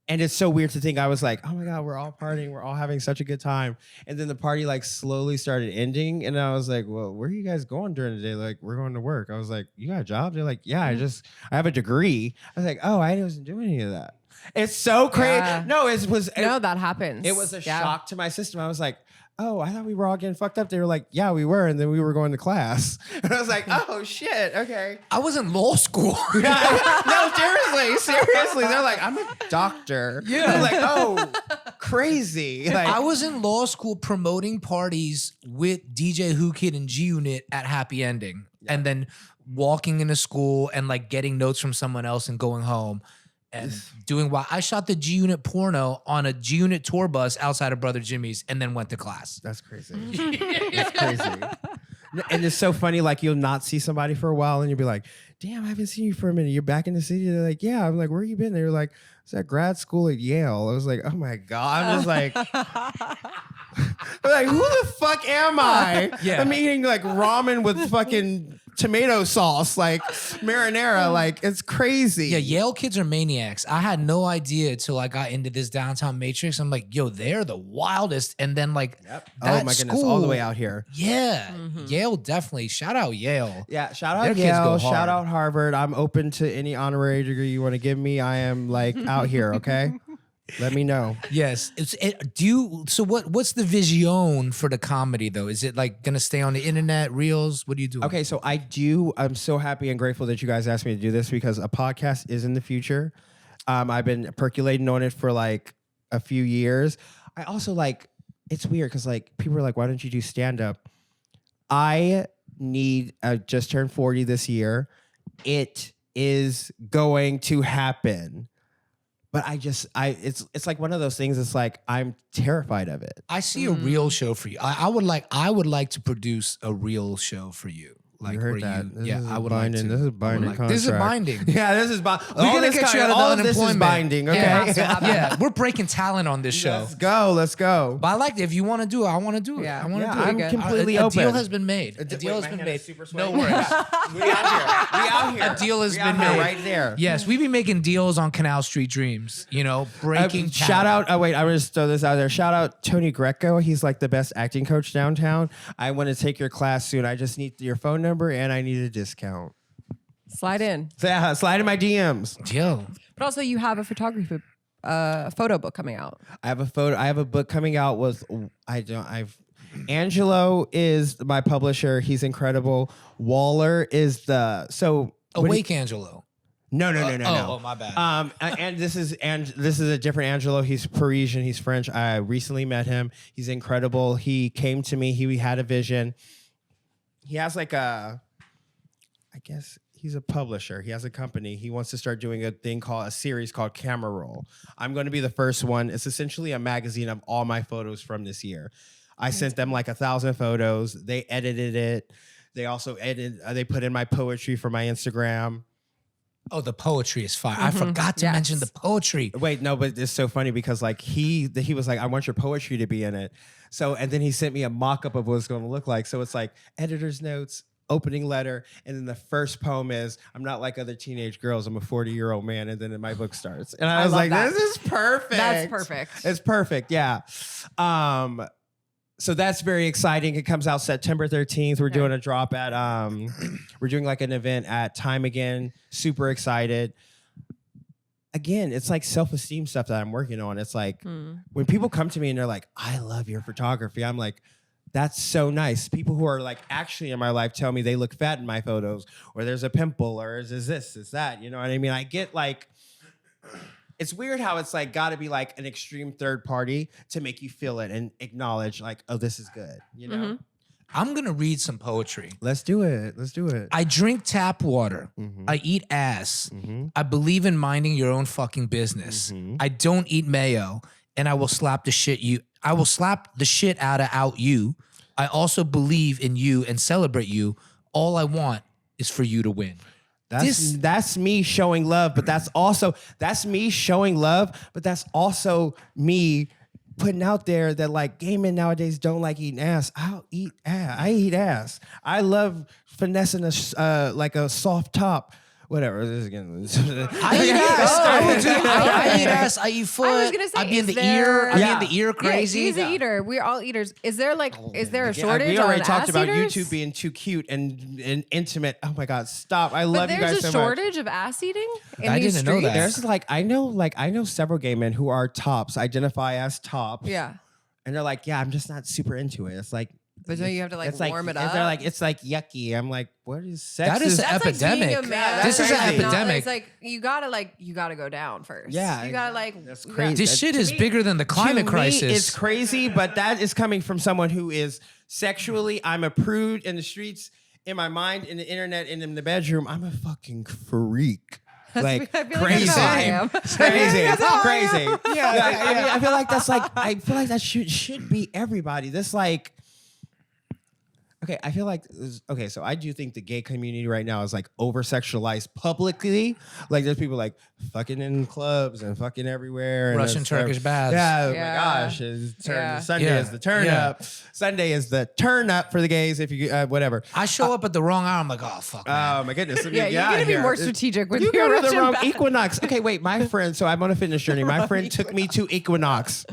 And it's so weird to think I was like, oh my God, we're all partying. We're all having such a good time. And then the party like slowly started ending. And I was like, well, where are you guys going during the day? Like, we're going to work. I was like, you got a job? They're like, yeah, I have a degree. I was like, oh, I wasn't doing any of that. It's so crazy. Yeah. No, that happens. It was a shock to my system. I was like, oh, I thought we were all getting fucked up. They were like, yeah, we were. And then we were going to class. And I was like, oh, shit. Okay. I was in law school. No, seriously. They're like, I'm a doctor. Yeah. I was like, oh, crazy. Like, I was in law school promoting parties with DJ Who Kid and G Unit at Happy Ending. Yeah. And then walking into school and like getting notes from someone else and going home. And doing what I shot the G Unit porno on a G Unit tour bus outside of Brother Jimmy's and then went to class. That's crazy. That's crazy. And it's so funny, like you'll not see somebody for a while and you'll be like, damn, I haven't seen you for a minute. You're back in the city. They're like, yeah. I'm like, where you been? They were like, I was at grad school at Yale. I was like, oh my God. I was like, I'm like, who the fuck am I? Yeah. I'm eating like ramen with fucking tomato sauce, like marinara. Like it's crazy. Yeah, Yale kids are maniacs. I had no idea until I got into this downtown matrix. I'm like, yo, they're the wildest. And then like, Oh that my goodness, school, all the way out here. Yeah, Yale definitely. Shout out Yale. Yeah, shout out Their kids go Yale, shout hard. out Harvard. I'm open to any honorary degree you want to give me. I am like out here, okay? Let me know. Yes. Do you? So what's the vision for the comedy though? Is it like gonna stay on the internet, reels? What do you do? Okay, so I'm so happy and grateful that you guys asked me to do this because a podcast is in the future. I've been percolating on it for like a few years. I also like, it's weird because like people are like, why don't you do stand up? I just turned 40 this year. It is going to happen. But it's like one of those things. It's like I'm terrified of it. I see a real show for you. I would like to produce a real show for you. Like You heard where that. This yeah, is I would binding. like to. This is binding I would like- This is contract. binding. Yeah, this is binding. We're gonna get you out of the all of this is unemployment. binding. Okay, Yeah. Yeah, we're breaking talent on this show. Let's go. But I like it. If you want to do it, I want to do it. Yeah. I want to Yeah, do it. I'm good. completely a open. deal has been made. A deal has been made. No worries. We out here. We out here. A deal has We been out here, made. right there. Yes, we be making deals on Canal Street Dreams. You know, breaking. Shout out. Oh wait, I'm gonna just throw this out there. Shout out Tony Greco. He's like the best acting coach downtown. I want to take your class soon. I just need your phone number and I need a discount. Slide in. So, yeah, slide in my DMs. Yo, But also, you have a photography photo book coming out. I have a book coming out with Angelo is my publisher. He's incredible. Waller is awake, Angelo. No. Oh, my bad. And this is a different Angelo. He's Parisian. He's French. I recently met him. He's incredible. He came to me. He had a vision. He has like I guess he's a publisher. He has a company. He wants to start doing a series called Camera Roll. I'm going to be the first one. It's essentially a magazine of all my photos from this year. I sent them like 1,000 photos. They edited it. They also they put in my poetry for my Instagram. Oh, the poetry is fire. I forgot to mention the poetry. Wait, no, but it's so funny because like he was like, I want your poetry to be in it. So, and then he sent me a mock-up of what it's going to look like. So it's like editor's notes, opening letter, and then the first poem is, I'm not like other teenage girls, I'm a 40-year-old man, and then my book starts. And I was love like, that. this is perfect. That's perfect. It's perfect, yeah. So that's very exciting. It comes out September 13th. We're doing a drop at, we're doing like an event at Time Again. Super excited. Again, it's like self-esteem stuff that I'm working on. It's like when people come to me and they're like, I love your photography. I'm like, that's so nice. People who are like actually in my life tell me they look fat in my photos, or there's a pimple, or is this, is that. You know what I mean? I get like, it's weird how it's like got to be like an extreme third party to make you feel it and acknowledge like, oh, this is good. You know? I'm going to read some poetry. Let's do it. Let's do it. I drink tap water. I eat ass. I believe in minding your own fucking business. I don't eat mayo, and I will slap the shit out of you. I also believe in you and celebrate you. All I want is for you to win. That's me showing love, but that's me showing love, but that's also me putting out there that like gay men nowadays don't like eating ass. I'll eat ass. I eat ass. I love finessing like a soft top. Whatever. This is again. I eat ass. I eat ass. I eat foot. I was gonna say, I be in is the there- ear. I be in the ear crazy. Yeah, he's an eater. We're all eaters. Is there a shortage? We already on talked ass about eaters? YouTube being too cute and intimate. Oh my God, stop! I But love you guys there's so a much. shortage of ass eating in I these didn't know that. streets? There's I know several gay men who are tops, identify as tops. Yeah, And they're like, yeah, I'm just not super into it. It's like, but don't you have to like it's warm it up? They're like, it's like yucky. I'm like, what is sex? That is That's like being epidemic. a man. This is an That's not- epidemic. It's like you gotta go down first. Yeah, you gotta like. that's you gotta- crazy. This shit To is me- bigger than the climate to crisis. Me, it's crazy, but that is coming from someone who is sexually, I'm a prude in the streets, in my mind, in the internet, and in the bedroom. I'm a fucking freak. Like I feel like crazy, that's how I am. crazy, crazy. Yeah, Like, I mean, I feel like that's like, I feel like that should be everybody. This like, Okay, I feel like okay, so I do think the gay community right now is like over sexualized publicly. Like there's people like fucking in clubs and fucking everywhere. And Russian Turkish baths. Yeah, oh Yeah. my gosh. Sunday Yeah. is the turn Yeah. up. Sunday is the turn up for the gays if you whatever. I show up at the wrong hour. I'm like, oh fuck, man. Oh my goodness. Yeah, you're gonna be more strategic with You your go to the Russian wrong bath. Equinox. Okay, wait, my friend, so I'm on a fitness journey. My friend took me to Equinox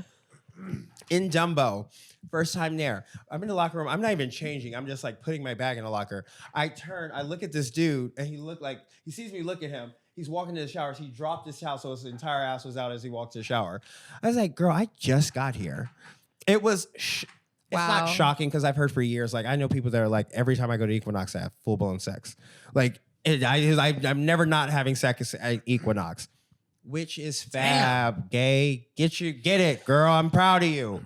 in Dumbo. First time there. I'm in the locker room. I'm not even changing. I'm just like putting my bag in the locker. I turn, I look at this dude, and he sees me look at him. He's walking to the showers. He dropped his towel, so his entire ass was out as he walked to the shower. I was like, girl, I just got here. It was, it's Wow. not shocking because I've heard for years, like I know people that are like, every time I go to Equinox, I have full-blown sex. Like, I'm never not having sex at Equinox, which is fab, gay. Get it, girl. I'm proud of you.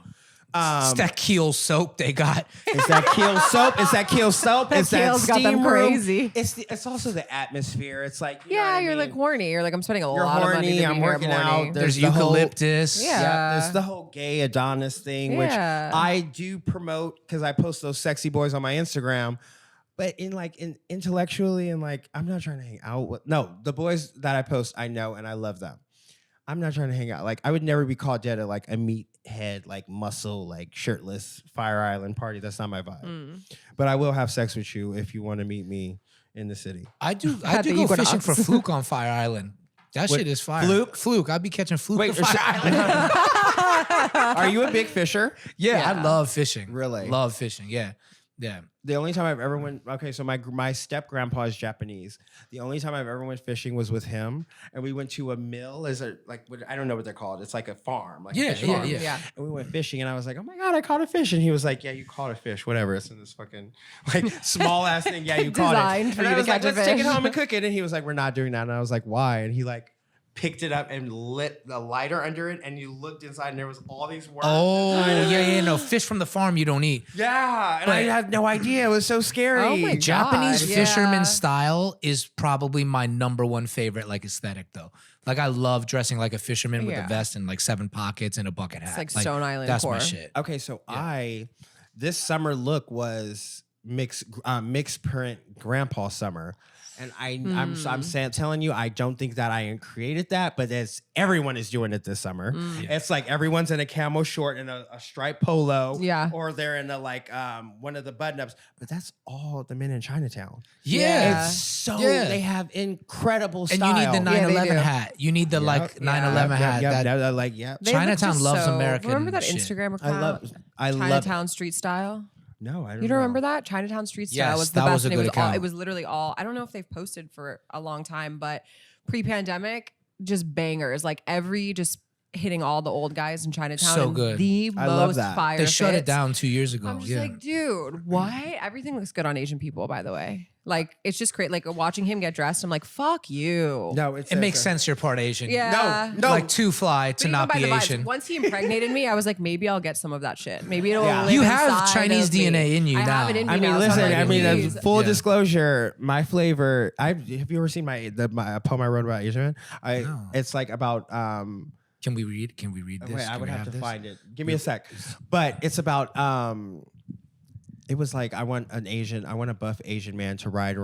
It's that Keel soap they got. It's that Keel soap. It's that Keel soap. It's that Keel's got them steam room. crazy. It's also the atmosphere. It's like you know what Yeah, I you're mean? like horny. You're like, I'm spending a You're lot of money horny. to be I'm here. working horny. out. There's the whole- eucalyptus. Yeah. There's the whole gay Adonis thing, which Yeah. I do promote because I post those sexy boys on my Instagram. But in intellectually and like, I'm not trying to hang out with. No, the boys that I post, I know and I love them. I'm not trying to hang out. Like, I would never be caught dead at like a meathead, like muscle, like shirtless Fire Island party. That's not my vibe. But I will have sex with you if you want to meet me in the city. I do At the go Equinox. fishing for fluke on Fire Island. That What, shit is fire. fluke? Fluke. I'd be catching fluke Wait, on Fire Island. Are you a big fisher? Yeah, I Yeah. love fishing. Really? Love fishing. Yeah. Yeah. The only time I've ever went, okay, so my step grandpa is Japanese. The only time I've ever went fishing was with him, and we went to a mill. I don't know what they're called. It's like a farm, like a Yeah, fish yeah, farm. yeah. And we went fishing, and I was like, "Oh my god, I caught a fish!" And he was like, "Yeah, you caught a fish. Whatever. It's in this fucking like small ass thing. Yeah, you caught it." Designed for And I you to was like, catch a "Let's take it fish." home and cook it." And he was like, "We're not doing that." And I was like, "Why?" And he like picked it up and lit the lighter under it, and you looked inside, and there was all these worms. Oh, inside of it. yeah. No, fish from the farm you don't eat. Yeah, and I had no idea. It was so scary. Oh my God. Japanese yeah. fisherman style is probably my number one favorite, like aesthetic though. Like I love dressing like a fisherman with a Yeah. vest and like 7 pockets and a bucket hat. like Stone Island That's core. my shit. Okay, so this summer look was mixed print grandpa summer, and I'm telling you, I don't think that I created that, but everyone is doing it this summer. It's like everyone's in a camo short and a striped polo, Yeah. or they're in one of the button ups. But that's all the men in Chinatown. Yeah. It's so Yeah. they have incredible And style. you need the Yeah, 9/11 they do. hat. You need the like 9/11 hat. that- They're They look Chinatown just loves American Remember that shit. Instagram I account? love Chinatown Street Style. No, I don't. You don't remember that? Chinatown Street Style Yes, was the that best. was a and good account. It was literally all. I don't know if they've posted for a long time, but pre-pandemic, just bangers. Like every just hitting all the old guys in Chinatown. So and good. The I love most that. fire. They shut it fits. down 2 years ago. I'm just Yeah. like, dude, what? Everything looks good on Asian people, by the way. Like, it's just great. Like watching him get dressed, I'm like, fuck you. No, It makes sense you're part Asian. Yeah. No, Like too fly to But not even be by the vibes, Asian. Once he impregnated me, I was like, maybe I'll get some of that shit. Maybe it'll Yeah. live You have inside Chinese of me. DNA in you I have now. it in me I mean, now, so I'm listen. like, I mean, please. full Yeah. disclosure. My flavor. Have you ever seen my poem I wrote about Asian men? No. It's like about. Can we read this? Wait, I Can would we have to this? find it. Give me a sec. But it's about. It was like I want a buff Asian man to ride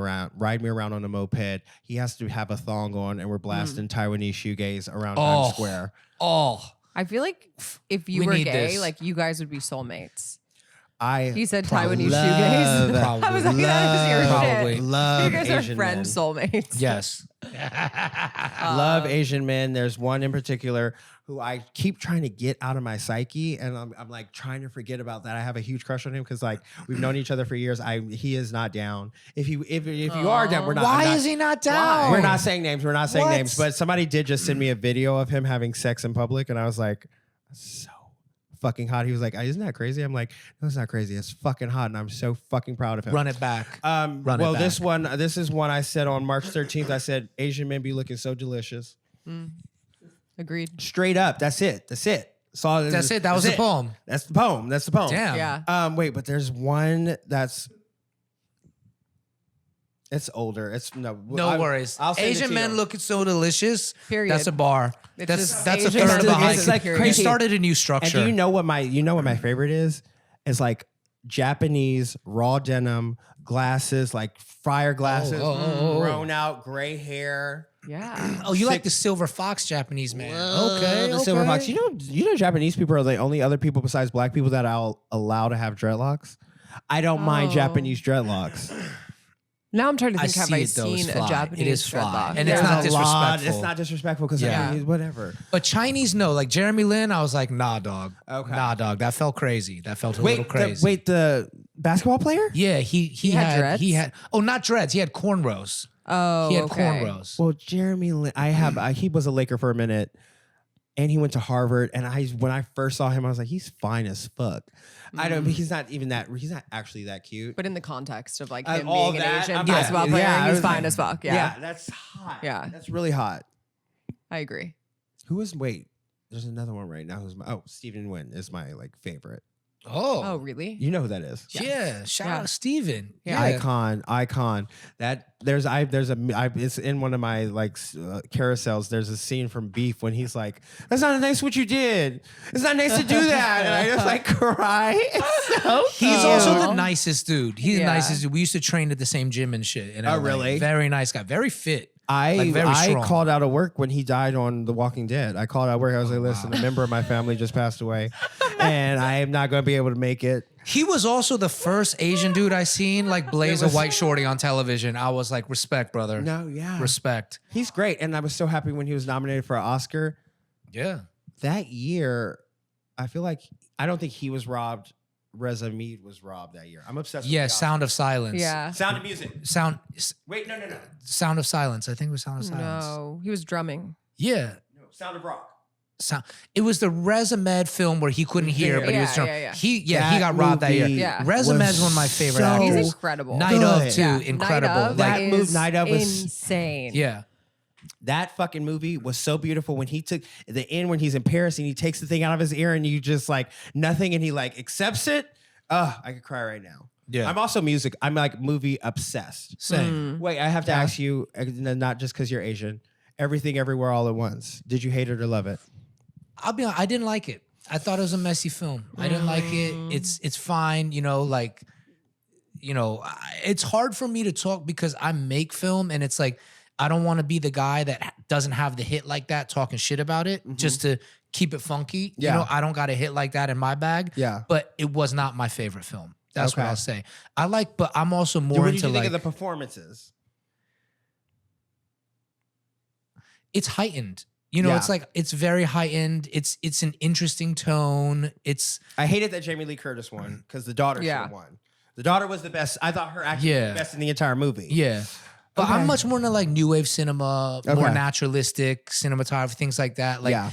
me around on a moped. He has to have a thong on, and we're blasting Taiwanese shoegaze around Times Square. Oh, I feel like if you We were need gay, this. like you guys would be soulmates. He said probably Taiwanese love- shoegaze. I was like, that is your Probably. shit. Love You guys Asian are friend men. soulmates. yes. Love Asian men. There's one in particular who I keep trying to get out of my psyche, and I'm like trying to forget about that. I have a huge crush on him because like we've known each other for years. He is not down. If you are down, we're not. Why I'm not- is he not down? We're not saying names. We're not saying What? names. But somebody did just send me a video of him having sex in public, and I was like, so fucking hot. He was like, isn't that crazy? I'm like, no, it's not crazy. It's fucking hot, and I'm so fucking proud of him. Run it back. Run it Well, back. this is one I said on March 13th. I said Asian men be looking so delicious. Agreed. Straight up. That's it. That's it. That's it. That was the poem. That's the poem. That's the poem. Damn. Yeah. Wait, but there's one it's older. It's No worries. I'll send it Asian to men you. looking so delicious. Period. That's a bar. It's That's just a Asian third of the men hike. It's like We crazy. started a new And structure. do you know what my favorite is? It's like Japanese raw denim glasses, like fire glasses, oh. grown out, gray hair. Yeah. Oh, you like the silver fox Japanese man? Okay, The okay. silver fox. You know, Japanese people are the only other people besides black people that I'll allow to have dreadlocks. I don't mind Japanese dreadlocks. Now I'm trying to think, have I it, though. It's seen fly. a Japanese It is fly. dreadlock? And Yeah. it's not There's a lot. disrespectful. It's not disrespectful because Yeah. whatever. But Chinese, no. Like Jeremy Lin, I was like, nah, dog. Okay. Nah, dog. That felt crazy. That felt a little crazy. The basketball player? Yeah, he had dreads? He had not dreads. He had cornrows. Oh, He had okay. cornrows. Well, Jeremy Lin, he was a Laker for a minute, and he went to Harvard. And when I first saw him, I was like, he's fine as fuck. He's not actually that cute. But in the context of like And him all being an that, Asian I'm basketball like, player, yeah, I he's was fine like- as fuck. Yeah. That's hot. Yeah. That's really hot. I agree. There's another one right now. Stephen Nguyen is my favorite. Oh, really? You know who that is? yeah. Shout Yeah. out Steven. Yeah. Icon. It's in one of my carousels. There's a scene from Beef when he's like, "That's not nice what you did. It's not nice to do that," and I just cry. It's so He's cute. also the nicest dude. He's the Yeah. nicest dude. We used to train at the same gym and shit. Oh, really? Very nice guy. Very fit. I very strong. called out of work when he died on The Walking Dead. I called out of work. I was like, "Listen, a member of my family just passed away, and I am not going to be able to make it." He was also the first Asian dude I seen blaze a white shorty on television. I was like, respect, brother. No, yeah, Respect. he's great, and I was so happy when he was nominated for an Oscar Yeah. that year. I don't think he was robbed. Reza Mead was robbed that year. I'm obsessed with Yeah, the Sound of Silence. Yeah. Sound of Music. Wait, no. Sound of Silence. I think it was Sound of Silence. No, he was drumming. Yeah. No, Sound of Rock. It was the Reza Med film where he couldn't hear, but he was Yeah, drunk. yeah, yeah. He That got robbed that year. movie Yeah. Reza was Med's one of my favorite so actors. He's incredible. Night of Good. too, Yeah. incredible. Night of That is move- Night of was- insane. Yeah. That fucking movie was so beautiful when he took the end when he's in Paris and he takes the thing out of his ear and you just nothing and he accepts it. I could cry right now. Yeah. I'm also I'm movie obsessed. Same. Wait, I have to ask you, not just because you're Asian, Everything Everywhere All at Once. Did you hate it or love it? I'll be honest, I didn't like it. I thought it was a messy film. I didn't like it. It's fine, it's hard for me to talk because I make film and it's I don't want to be the guy that doesn't have the hit like that talking shit about it just to keep it funky. Yeah. I don't got a hit like that in my bag. Yeah. But it was not my favorite film. That's what Okay. I'll say. But I'm also more What did into you think of the performances? it's heightened. Yeah. It's very heightened. It's an interesting tone. I hated that Jamie Lee Curtis won because the daughter should have won. The daughter was the best. I thought her acting was the best in the entire movie. Yeah. But Okay. I'm much more into new wave cinema, more Okay. naturalistic cinematography, things like that. Yeah.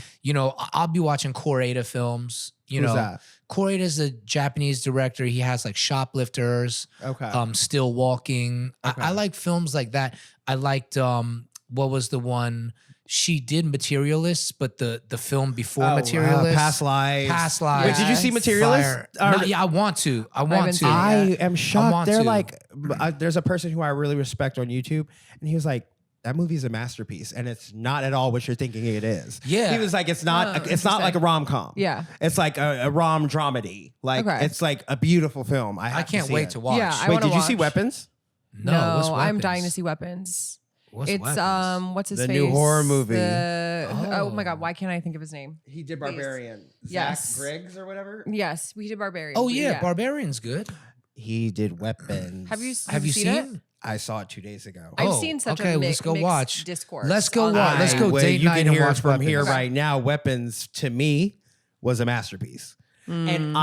I'll be watching Koreeda films. Who's that? Koreeda is a Japanese director. He has Shoplifters, Okay. Still Walking. Okay. I like films like that. I liked what was the one she did Materialists, but the film before Materialists, Past Lives. Past Lives. Wait, did you see Materialists? Fire. Yeah, I want to. I want haven't to. seen it I yet. am want shocked. They're to. There's a person who I really respect on YouTube, and he was like, "That movie is a masterpiece, and it's not at all what you're thinking it is." Yeah. he was like, "It's not. Oh, it's not like a rom com. Yeah. it's like a rom dramedy. Okay. It's like a beautiful film. I can't wait to watch. Yeah, I Wait, wanna did you see watch. Weapons? No, what's I'm Weapons? dying to see Weapons. What's It's Weapons? what's his The face? new horror movie. Oh my god, why can't I think of his name? He did Please. Barbarian. Yes. Zach Briggs or whatever. Yes, we did Barbarian. Oh yeah, Barbarian's good. He did Weapons. Have you Have you seen it? seen? I saw it 2 days ago. I've Oh, seen such okay, a let's go mixed watch. discourse. Let's go on watch. that. Let's go Well, date you night can and hear watch it from Weapons. here Okay. right now. Weapons to me was a masterpiece, and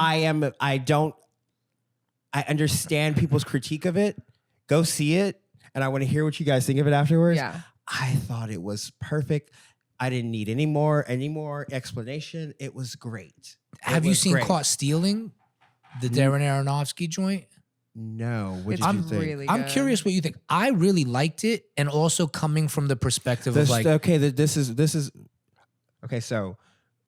I understand people's critique of it. Go see it, and I want to hear what you guys think of it afterwards. Yeah. I thought it was perfect. I didn't need any more explanation. It was great. Have you seen Caught Stealing? The Darren Aronofsky joint? No. What It's did you I'm think? really I'm good. curious what you think. I really liked it, and also coming from the perspective of This is okay. So,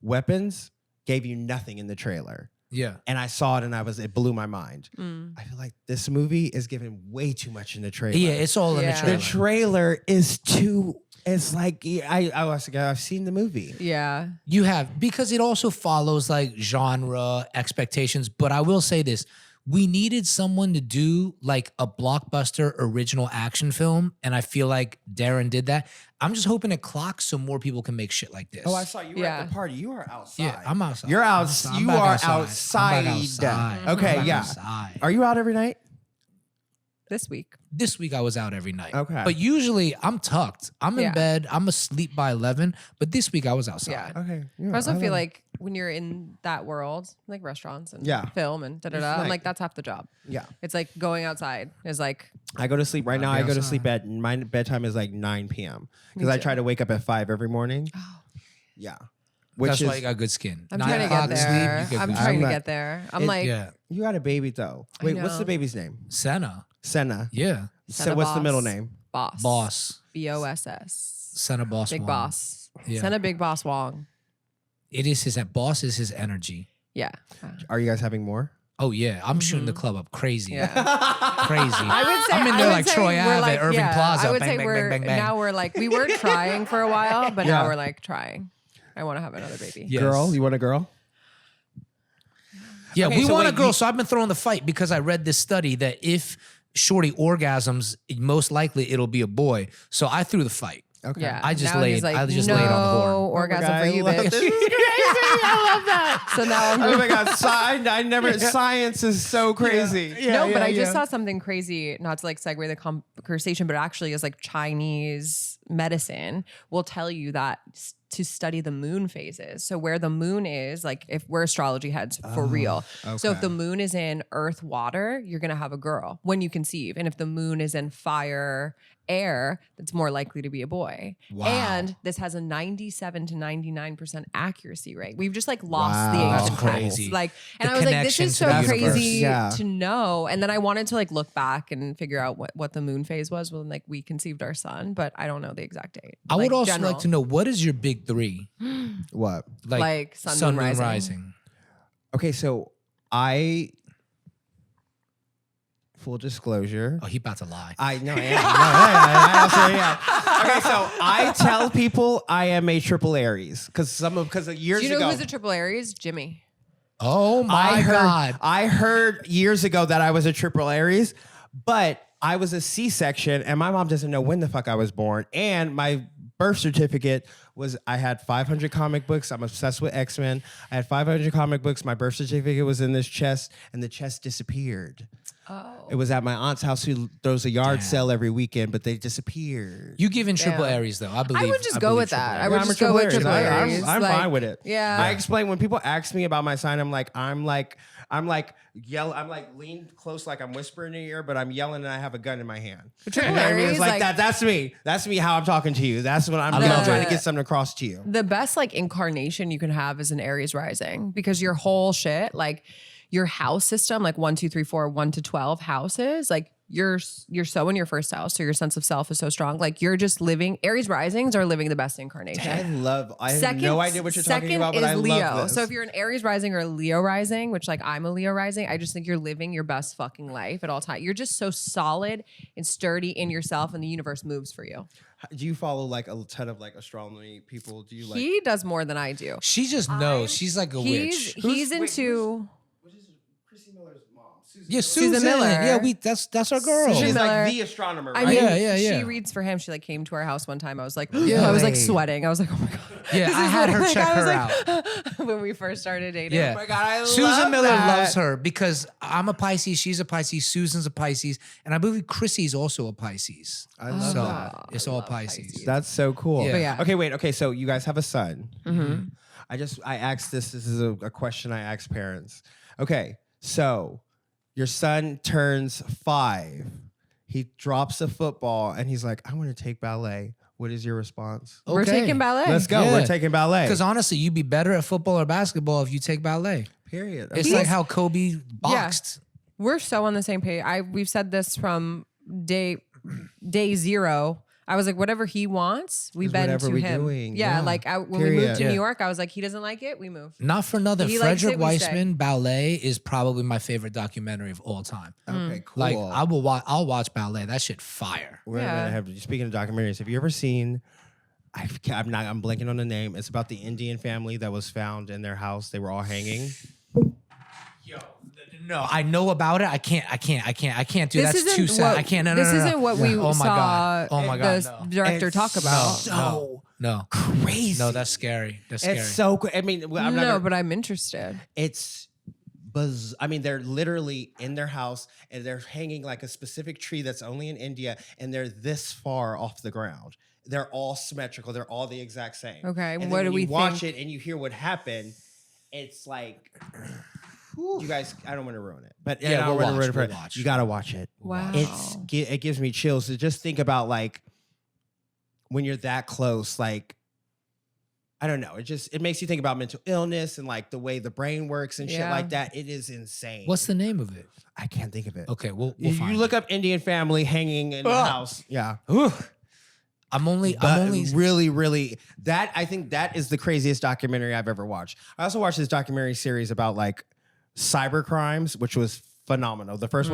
Weapons gave you nothing in the trailer, yeah. and I saw it, and it blew my mind. Mm. I feel like this movie is given way too much in the trailer. Yeah, it's all in the Yeah. trailer. The trailer is too. It's like I've seen the movie. Yeah. You have, because it also follows genre expectations. But I will say this, we needed someone to do like a blockbuster original action film, and I feel like Darren did that. I'm just hoping it clocks so more people can make shit like this. Oh, I saw you were at Yeah. the party. You are outside. Yeah, I'm outside. You're I'm out. outside. I'm You back are outside. I'm back outside. outside. Okay, I'm back yeah. outside. Are you out every night? This week. This week I was out every night. Okay. But usually I'm tucked. I'm in Yeah. bed. I'm asleep by 11. But this week I was outside. Yeah. Okay. I also feel like when you're in that world, like restaurants and Yeah. film and da da da, It's I'm like- like, that's half the job. Yeah. It's like going outside is like, I go to sleep right now. be I go to outside. sleep at my bedtime is like 9 p.m. because Me I too. try to wake up at 5 every morning. Yeah. Which That's is why you got good skin. I'm 9 trying to o'clock get sleep, there. you get I'm good trying skin. to I'm get there. I'm it- like, Yeah. you got a baby though. Wait, what's the know. baby's name? Senna. Senna. Yeah. So Senna what's the middle Boss. name? boss. Boss. BOSS. Senna Boss Big Wong. boss. Yeah. Send a big boss Wong. It is his boss is his energy. Yeah. Are you guys having more? Oh yeah. I'm shooting the club up crazy. Yeah. Crazy. I would say I'm in I there would like say Troy we're Ave at Irving yeah, Plaza. I would Bang, say bang, we're bang, bang, bang. now we're like we were trying for a while, but Yeah. now we're like trying. I want to have another baby. Yes. Girl, you want a girl? Yeah, Okay, we so want a wait, girl. you- So I've been throwing the fight because I read this study that if Shorty orgasms, most likely it'll be a boy. So I threw the fight. Okay. Yeah. I just Now laid- he's like, I just laid on the horn. no orgasm God, for I you, love bitch. this. This is crazy. I love that. So now I'm Oh my god, I never. Science is so crazy. no, but I just saw something crazy. Not to like segue the conversation, but actually, is like Chinese medicine will tell you that to study the moon phases. So where the moon is, like if we're astrology heads for real. So if okay. the moon is in earth, water, you're gonna have a girl when you conceive, and if the moon is in fire, air, it's more likely to be a boy. Wow. And this has a 97 to 99% accuracy rate. We've just like lost the Wow. ancient That's facts. crazy. Like, and The I was like, this connection is to so the universe. crazy Yeah. to know. And then I wanted to like look back and figure out what the moon phase was when like we conceived our son, but I don't know the exact date. I would also general. like to know, what is your big three? What? Like sun, moon, rising. Okay, so I. Full disclosure. Oh, he about to lie. I know I am. No, I absolutely am. Okay, so I tell people I am a triple Aries because years Do you know ago. who's a triple Aries? Jimmy. Oh my God. I heard years ago that I was a triple Aries, but I was a C-section, and my mom doesn't know when the fuck I was born. And my birth certificate was I had 500 comic books. I'm obsessed with X-Men. I had 500 comic books. My birth certificate was in this chest, and the chest disappeared. Oh. It was at my aunt's house who throws a yard sale every weekend, but they disappeared. You giving triple Yeah. Aries though? I believe. I would just go believe with triple that. I Aries. would I'm a just go with Aries. triple Aries. I'm Like, fine with it. Yeah. I explain when people ask me about my sign, I'm like lean close like I'm whispering in your ear, but I'm yelling and I have a gun in my hand. triple You know what I mean? It's Aries, like like- that. That's me. That's me how I'm talking to you. That's what I'm I doing. love I'm trying it. to get something across to you. The best like incarnation you can have is an Aries rising because your whole shit, like your house system, like 1, 2, 3, 4, 1 to 12 houses, like you're so in your first house, so your sense of self is so strong. Like you're just living. Aries risings are living the best incarnation. I have no idea what you're talking second about, but is I Leo. love this. So if you're an Aries rising or a Leo rising, which like I'm a Leo rising, I just think you're living your best fucking life at all times. You're just so solid and sturdy in yourself, and the universe moves for you. Do you follow like a ton of like astronomy people? Do you like? He does more than I do. She just knows. She's like a witch. He's into. What is Chrissy Miller's mom? Susan Yeah, Susan Susan. Miller. Yeah, that's our girl. Susan She's Miller. like the astronomer, I right? mean, Yeah. she reads for him. She like came to our house one time. I was like, Yeah. I was like sweating. I was like, oh my god. Yeah, This I is had what- her like, check I was her like, when we first started dating. Yeah. Oh my God, I Susan love Miller that. loves her because I'm a Pisces, she's a Pisces, Susan's a Pisces, and I believe Chrissy's also a Pisces. I love So that. it's all Pisces. That's so cool. Yeah. But yeah. Okay, wait. Okay, so you guys have a son. Mm-hmm. I asked this. This is a question I ask parents. Okay, so your son turns 5. He drops a football and he's like, I want to take ballet. What is your response? We're taking ballet. Let's go. Yeah. We're taking ballet. Because honestly, you'd be better at football or basketball if you take ballet. Period. It's Okay. like how Kobe boxed. We're so on the same page. We've said this from day 0. I was like, whatever he wants, we Is bend whatever to we're him. doing. Yeah, Yeah. like when we Period. moved to Yeah. New York, I was like, he doesn't like it, we move. Not for nothing. He likes Frederick it, we stay. Weissman ballet is probably my favorite documentary of all time. Okay, cool. Like I'll watch ballet. That shit fire. We're Yeah. gonna have. Speaking of documentaries, have you ever seen? I'm blanking on the name. It's about the Indian family that was found in their house. They were all hanging. Yo, No, I know about it. I can't do that. That's too sad. I can't. No, this no, no, isn't no. what we Oh my saw. God. Oh my God. The No. director It's talk about. so No. crazy. No, that's scary. That's scary. It's so. I mean, I'm not. No, but I'm interested. It's buzz. I mean, they're literally in their house and they're hanging like a specific tree that's only in India, and they're this far off the ground. They're all symmetrical. They're all the exact same. Okay, And then what do when we you watch think? it and you hear what happened? It's like, you guys. I don't want to ruin it, but Yeah, I don't we'll wanna watch, ruin it for- we'll watch. You gotta watch it. Wow. It gives me chills to just think about like when you're that close, like. I don't know. It makes you think about mental illness and like the way the brain works and shit Yeah. like that. It is insane. What's the name of it? I can't think of it. Okay, we'll If find you look it. up Indian family hanging in the house. Yeah. I'm only Really that I think that is the craziest documentary I've ever watched. I also watched this documentary series about like cyber crimes, which was phenomenal. The first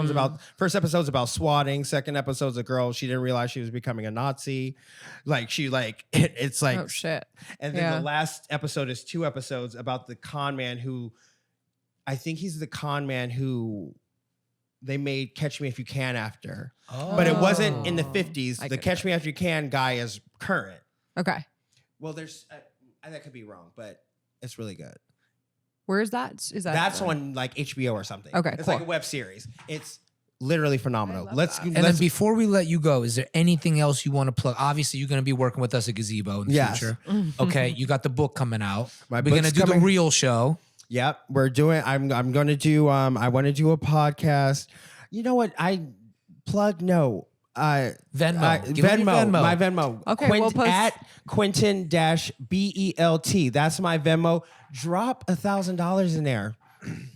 first episode's about swatting. Second episode's a girl, she didn't realize she was becoming a Nazi. Like it's like Oh shit. and then the last episode is 2 episodes about the con man who I think he's the con man who they made Catch Me If You Can after. Oh. But it wasn't in the 50s. I The get Catch Me If You Can guy is current. Okay. Well, there's that could be wrong, but it's really good. Where is that? Is that That's on like HBO or something. Okay, It's cool. like a web series. It's literally phenomenal. love Let's that. And then before we let you go, is there anything else you want to plug? Obviously, you're going to be working with us at Gazebo in the Yes. future. Okay, you got the book coming out. My We're going to book's do coming. the real show. Yep, we're doing. I'm going to do. I want to do a podcast. You know what? I plug no. Venmo. Give me Venmo. your Venmo. My Venmo. Okay, we'll post- at Quentin-Belt. That's my Venmo. Drop $1,000 in there.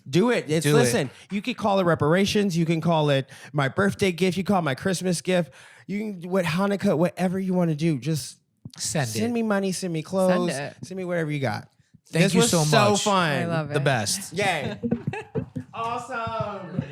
Do it. Do it. Listen, you could call it reparations. You can call it my birthday gift. You call it my Christmas gift. You can what Hanukkah, whatever you want to do. Just send me money. Send me clothes. Send it. Send me whatever you got. Thank this you was so so much. fun. I love it. The best. Yay. Awesome.